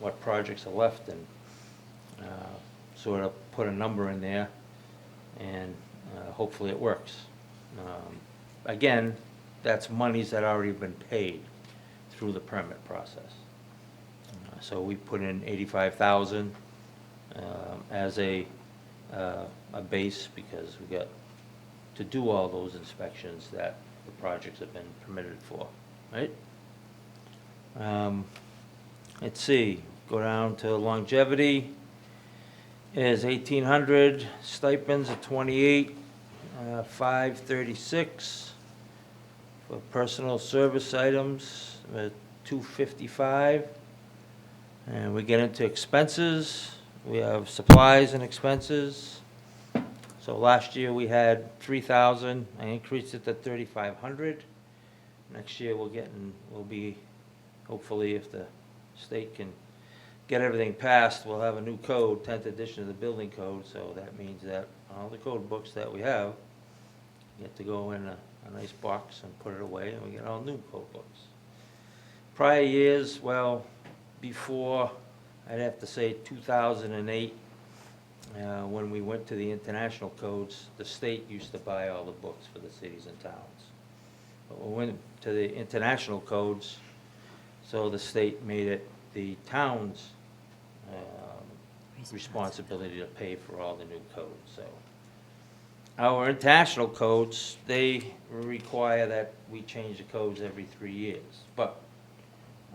what projects are left, and sort of put a number in there, and hopefully it works. Again, that's monies that already been paid through the permit process. So we put in 85,000 as a base, because we got to do all those inspections that the projects have been permitted for, right? Let's see, go down to longevity is 1,800, stipends at 28, 536. For personal service items, 255. And we get into expenses. We have supplies and expenses. So last year we had 3,000. I increased it to 3,500. Next year we'll be, hopefully, if the state can get everything passed, we'll have a new code, 10th edition of the building code. So that means that all the code books that we have get to go in a nice box and put it away, and we get all new code books. Prior years, well, before, I'd have to say 2008, when we went to the international codes, the state used to buy all the books for the cities and towns. But when we went to the international codes, so the state made it the town's responsibility to pay for all the new codes, so. Our international codes, they require that we change the codes every 3 years. But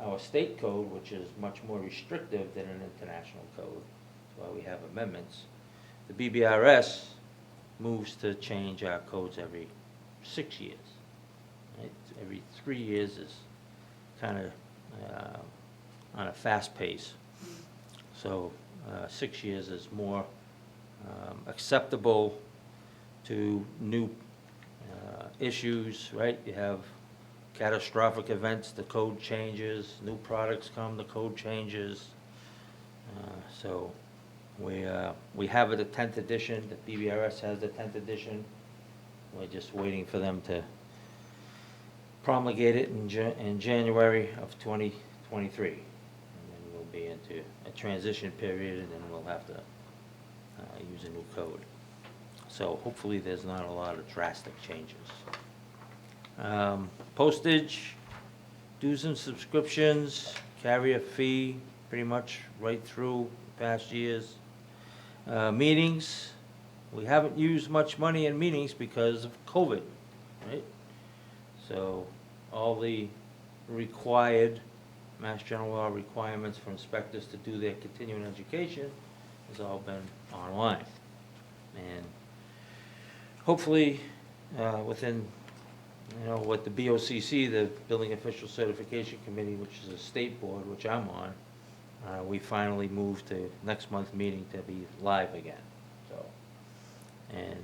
our state code, which is much more restrictive than an international code, that's why we have amendments, the BBRS moves to change our codes every 6 years. Right? Every 3 years is kind of on a fast pace. So 6 years is more acceptable to new issues, right? You have catastrophic events, the code changes, new products come, the code changes. So we have it at 10th edition, the BBRS has the 10th edition. We're just waiting for them to promulgate it in January of 2023. And then we'll be into a transition period, and then we'll have to use a new code. So hopefully there's not a lot of drastic changes. Postage, dues and subscriptions, carrier fee, pretty much right through past years. Meetings, we haven't used much money in meetings because of COVID, right? So all the required Mass General Law requirements for inspectors to do their continuing education has all been online. And hopefully, within, with the BOCC, the Building Official Certification Committee, which is a state board, which I'm on, we finally moved to next month's meeting to be live again. So, and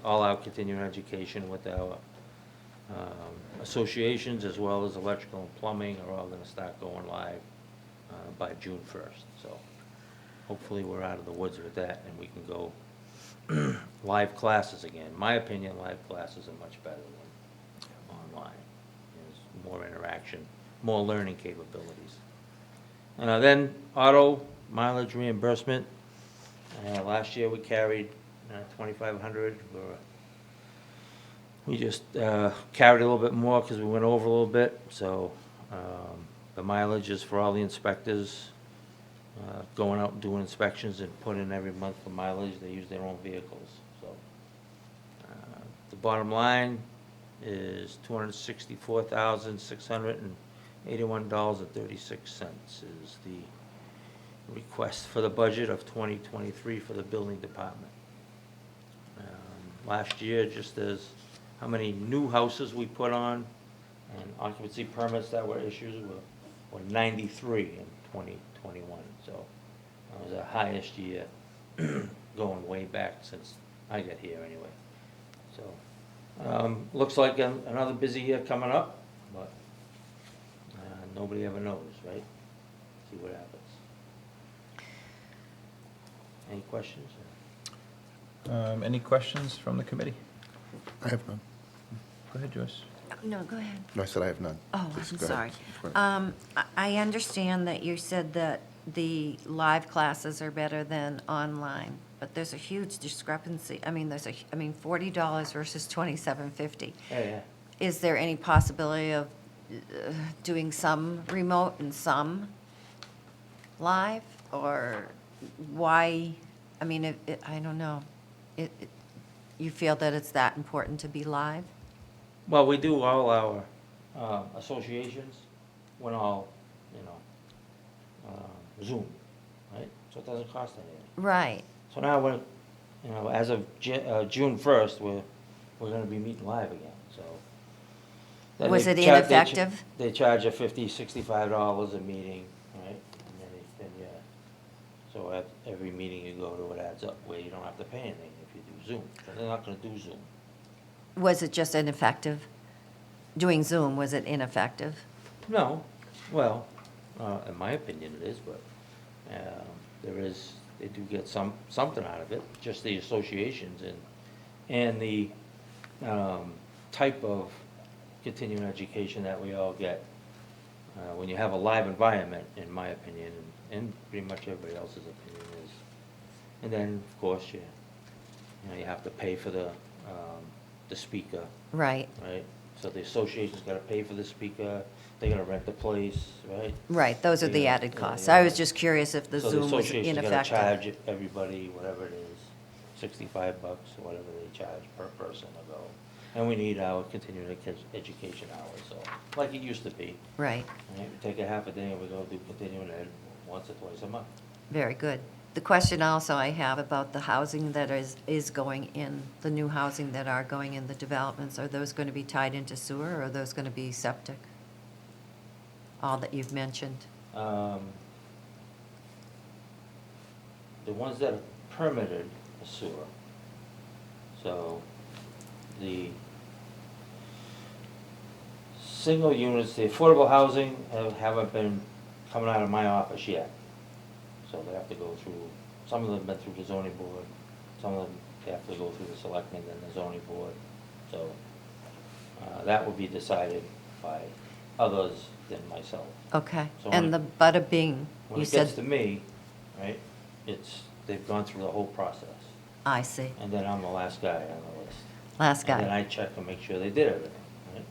all our continuing education with our associations as well as electrical and plumbing are all gonna start going live by June 1st. So hopefully we're out of the woods with that and we can go live classes again. In my opinion, live classes are much better than online. There's more interaction, more learning capabilities. Then auto mileage reimbursement. Last year we carried 2,500. We just carried a little bit more because we went over a little bit. So the mileage is for all the inspectors going out and doing inspections and put in every month for mileage. They use their own vehicles. So the bottom line is $264,681.36 is the request for the budget of 2023 for the building department. Last year, just as how many new houses we put on and occupancy permits that were issued were 93 in 2021. So that was our highest year going way back since I got here anyway. So looks like another busy year coming up, but nobody ever knows, right? See what happens. Any questions? Any questions from the committee? I have none. Go ahead, Joyce. No, go ahead. No, I said I have none. Oh, Please, I'm go ahead. sorry. I understand that you said that the live classes are better than online, but there's a huge discrepancy. I mean, $40 versus $27.50. Yeah. Is there any possibility of doing some remote and some live? Or why, I mean, I don't know. You feel that it's that important to be live? Well, we do all our associations, when all, Zoom, right? So it doesn't cost anything. Right. So now we're, as of June 1st, we're gonna be meeting live again, so. Then Was they it char- ineffective? They charge you $65 a meeting, right? And then so at every meeting you go to, it adds up, where you don't have to pay anything if you do Zoom. So they're not gonna do Zoom. Was it just ineffective? Doing Zoom, was it ineffective? No, well, in my opinion it is, but they do get something out of it, just the associations and the type of continuing education that we all get. When you have a live environment, in my opinion, and pretty much everybody else's opinion is, and then, of course, you have to pay for the speaker, Right. right? So the association's gotta pay for the speaker, they gotta rent the place, right? Right, those are the Yeah, added yeah, costs. yeah. I was just curious if the So Zoom was association's gotta ineffective. charge everybody, whatever it is, $65 or whatever they charge per person to go. And we need our continuing education hours, so, like it used to be. Right, Right? We take a half a day and we go do continuing ed once or twice a month. very good. The question also I have about the housing that is going in, the new housing that are going in the developments, are those going to be tied into sewer, or are those going to be septic? All that you've mentioned. The ones that are permitted are sewer. So the single units, the affordable housing haven't been coming out of my office yet. So they have to go through, some of them have been through the zoning board, some of them they have to go through the selectmen and the zoning board. So that will be decided by others than myself. Okay, So when and the it- Bada Bing, When you it gets to said, me, right, they've gone through the whole process. I see, And then I'm the last guy on the list. last And then guy. I check and make sure they did everything, right?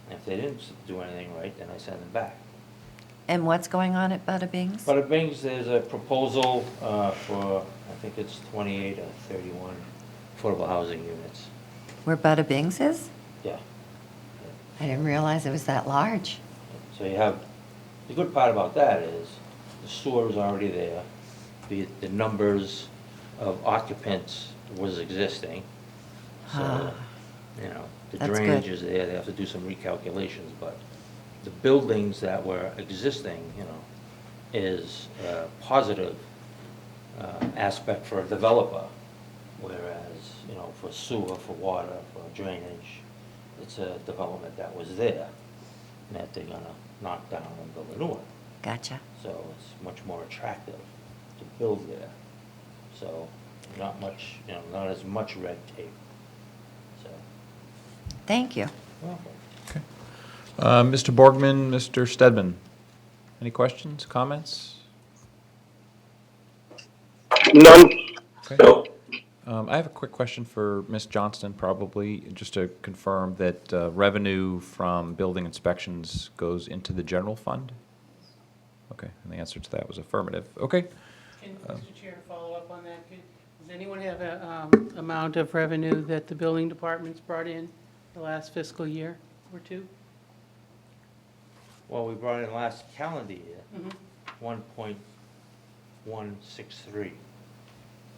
And if they didn't do anything right, then I send them back. And what's going on at Bada Bing's? But it brings, there's a proposal for, I think it's 28 or 31 affordable housing units. Where Bada Bing's is? Yeah. I didn't realize it was that large. So you have, the good part about that is the sewer is already there, the numbers of occupants was existing. So, Ah, the that's drainage good. is there, they have to do some recalculations, but the buildings that were existing, is a positive aspect for a developer, whereas, for sewer, for water, for drainage, it's a development that was there, that they're gonna knock down and build a new one. Gotcha. So it's much more attractive to build there. So not much, not as much red tape. So, Thank you. welcome. Mr. Borgman, Mr. Stedman, any questions, comments? None? Okay. No. I have a quick question for Ms. Johnston, probably, just to confirm that revenue from building inspections goes into the general fund? Okay, and the answer to that was affirmative. Okay. Can, Mr. Chair, follow up on that? Does anyone have a amount of revenue that the building department's brought in the last fiscal year or two? Well, we brought in last calendar year, Mhm. 1.163.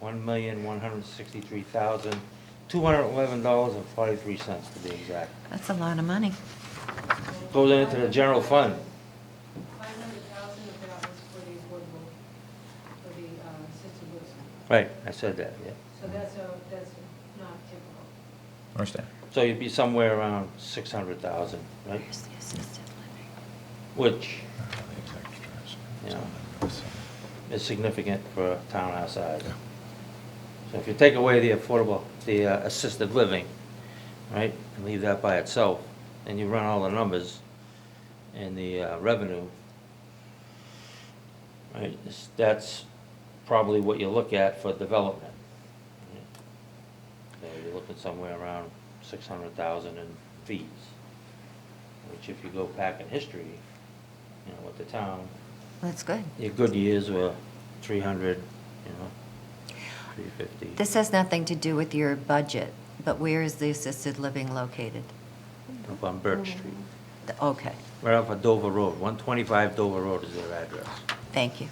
$1,163,211.43 to be exact. That's a lot of money. Goes into the general fund. 500,000 of that was for the affordable, for the assisted living. Right, I said that, yeah. So that's not typical. Understand. So you'd be somewhere around 600,000, right? Where's the assisted living? Which, is significant for a town our size. So if you take away the affordable, the assisted living, right, and leave that by itself, and you run all the numbers and the revenue, right, that's probably what you look at for development. Right? So you're looking somewhere around 600,000 in fees, which if you go back in history, with the town, That's good. your good years were 300, 350. This has nothing to do with your budget, but where is the assisted living located? Up on Birch Street, Okay, right off of Dover Road. 125 Dover Road is their address. thank you.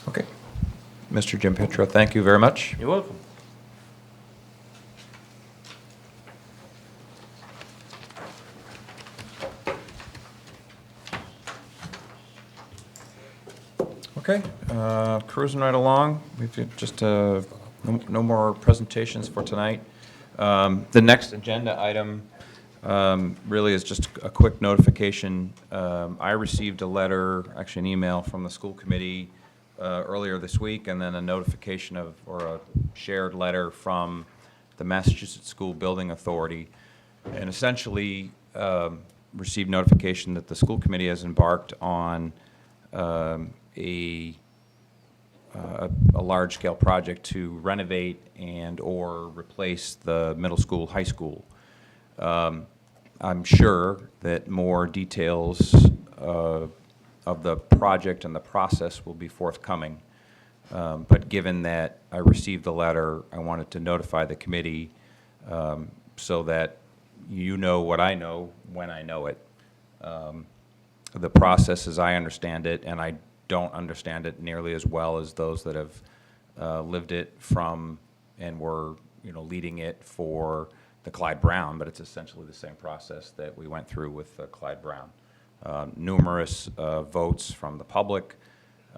Okay. Mr. Jim Petro, thank you very much. You're welcome. Okay, cruising right along. We've got just no more presentations for tonight. The next agenda item really is just a quick notification. I received a letter, actually an email from the school committee earlier this week, and then a notification or a shared letter from the Massachusetts School Building Authority, and essentially received notification that the school committee has embarked on a large-scale project to renovate and/or replace the middle school, high school. I'm sure that more details of the project and the process will be forthcoming. But given that I received the letter, I wanted to notify the committee so that you know what I know when I know it. The process, as I understand it, and I don't understand it nearly as well as those that have lived it from and were, leading it for the Clyde Brown, but it's essentially the same process that we went through with Clyde Brown. Numerous votes from the public.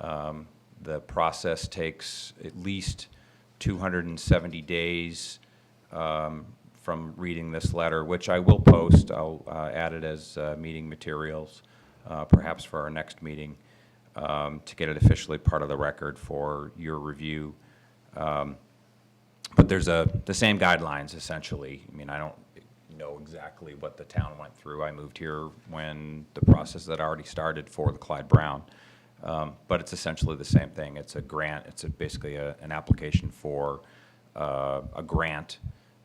The process takes at least 270 days from reading this letter, which I will post. I'll add it as meeting materials, perhaps for our next meeting, to get it officially part of the record for your review. But there's the same guidelines, essentially. I mean, I don't know exactly what the town went through. I moved here when the process had already started for the Clyde Brown. But it's essentially the same thing. It's a grant. It's basically an application for a grant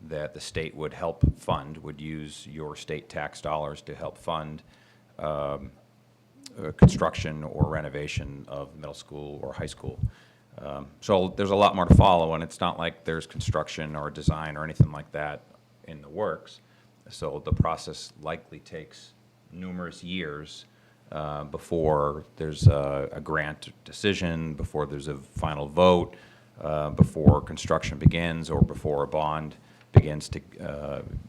that the state would help fund, would use your state tax dollars to help fund construction or renovation of middle school or high school. So there's a lot more to follow, and it's not like there's construction or design or anything like that in the works. So the process likely takes numerous years before there's a grant decision, before there's a final vote, before construction begins, or before a bond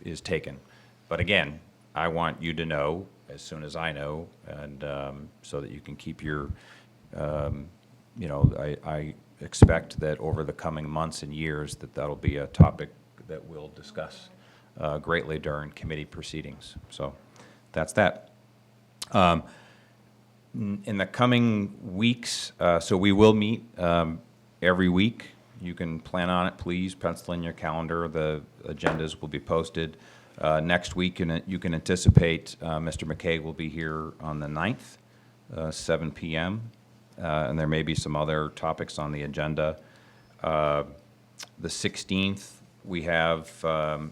is taken. But again, I want you to know as soon as I know, and so that you can keep your, I expect that over the coming months and years that'll be a topic that we'll discuss greatly during committee proceedings. So that's that. In the coming weeks, so we will meet every week. You can plan on it, please, pencil in your calendar. The agendas will be posted. Next week, you can anticipate Mr. McKay will be here on the 9th, 7 p.m., and there may be some other topics on the agenda. The 16th, we have,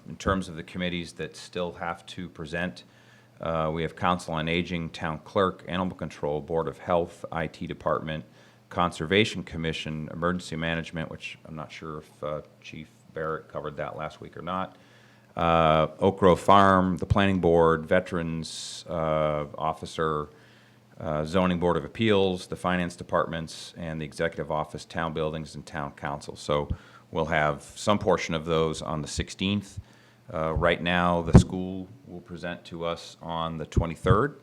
in terms of the committees that still have to present, we have Council on Aging, Town Clerk, Animal Control, Board of Health, IT Department, Conservation Commission, Emergency Management, which I'm not sure if Chief Barrett covered that last week or not, Oak Grove Farm, the Planning Board, Veterans Officer, Zoning Board of Appeals, the Finance Departments, and the Executive Office, Town Buildings, and Town Council. So we'll have some portion of those on the 16th. Right now, the school will present to us on the 23rd,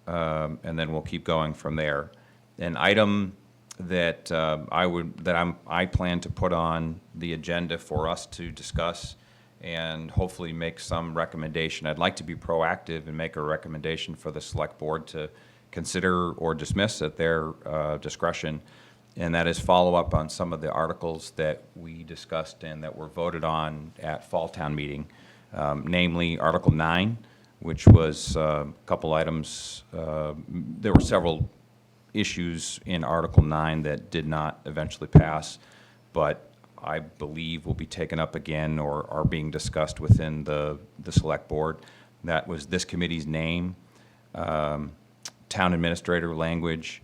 and then we'll keep going from there. An item that I plan to put on the agenda for us to discuss and hopefully make some recommendation. I'd like to be proactive and make a recommendation for the select board to consider or dismiss at their discretion, and that is follow up on some of the articles that we discussed and that were voted on at Fall Town Meeting, namely Article 9, which was a couple items. There were several issues in Article 9 that did not eventually pass, but I believe will be taken up again or are being discussed within the select board. That was this committee's name, town administrator language,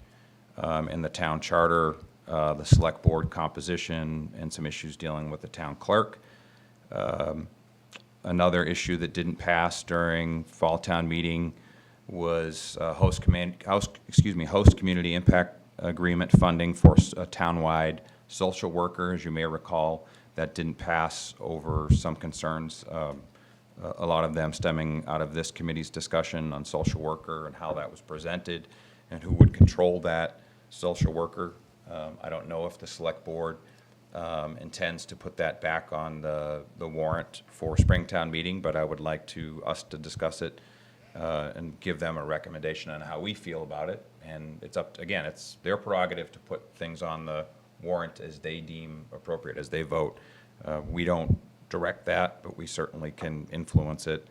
and the town charter, the select board composition, and some issues dealing with the town clerk. Another issue that didn't pass during Fall Town Meeting was host community impact agreement funding for a townwide social worker. As you may recall, that didn't pass over some concerns, a lot of them stemming out of this committee's discussion on social worker and how that was presented and who would control that social worker. I don't know if the select board intends to put that back on the warrant for Springtown meeting, but I would like us to discuss it and give them a recommendation on how we feel about it. And it's up, again, it's their prerogative to put things on the warrant as they deem appropriate, as they vote. We don't direct that, but we certainly can influence it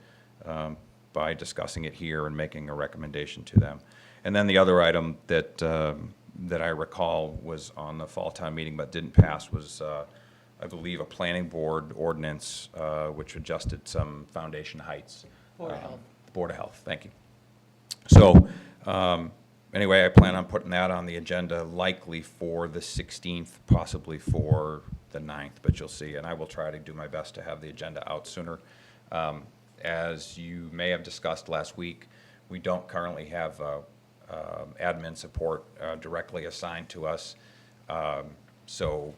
by discussing it here and making a recommendation to them. And then the other item that I recall was on the Fall Town Meeting but didn't pass was, I believe, a planning board ordinance which adjusted some foundation heights. Board of Health. Board of Health, thank you. So, anyway, I plan on putting that on the agenda likely for the 16th, possibly for the 9th, but you'll see. And I will try to do my best to have the agenda out sooner. As you may have discussed last week, we don't currently have admin support directly assigned to us. So,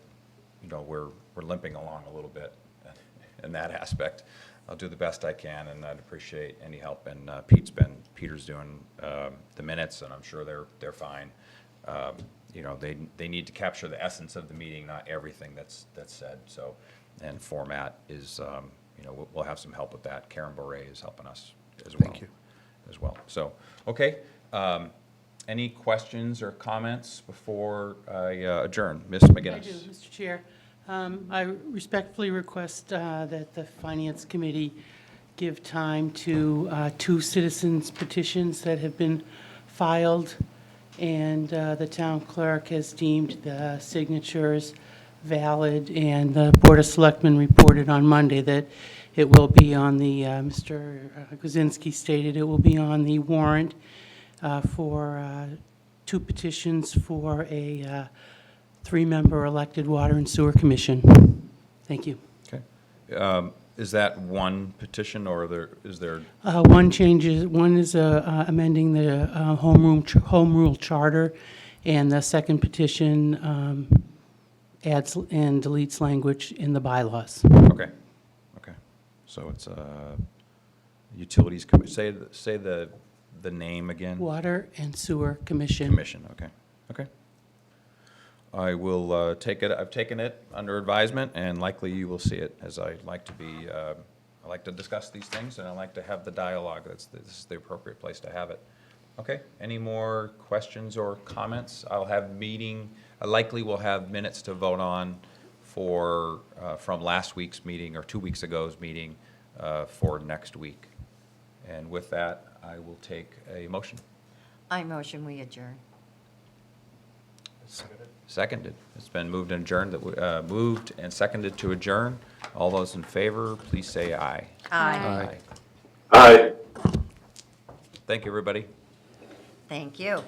you know, we're limping along a little bit in that aspect. I'll do the best I can, and I'd appreciate any help. And Peter's doing the minutes, and I'm sure they're fine. You know, they need to capture the essence of the meeting, not everything that's said. So, and format is, you know, we'll have some help with that. Karen Bore is helping us as well. Thank you. As well. So, okay. Any questions or comments before I adjourn? Ms. McGinnis. I do, Mr. Chair. I respectfully request that the Finance Committee give time to 2 citizens petitions that have been filed, and the town clerk has deemed the signatures valid, and the Board of Selectmen reported on Monday that it will be on the, Mr. Kuzinski stated it will be on the warrant for 2 petitions for a 3-member elected Water and Sewer Commission. Thank you. Okay. Is that one petition, or is there? One is amending the home rule charter, and the second petition adds and deletes language in the bylaws. Okay. Okay. So it's utilities, say the name again? Water and Sewer Commission. Commission, okay. Okay. I will take it, I've taken it under advisement, and likely you will see it, as I like to be I like to discuss these things, and I like to have the dialogue. This is the appropriate place to have it. Okay, any more questions or comments? I likely will have minutes to vote on for, from last week's meeting, or 2 weeks ago's meeting, for next week. And with that, I will take a motion. I motion we adjourn. Seconded. It's been moved and adjourned, moved and seconded to adjourn. All those in favor, please say aye. Aye. Aye. Thank you, everybody. Thank you.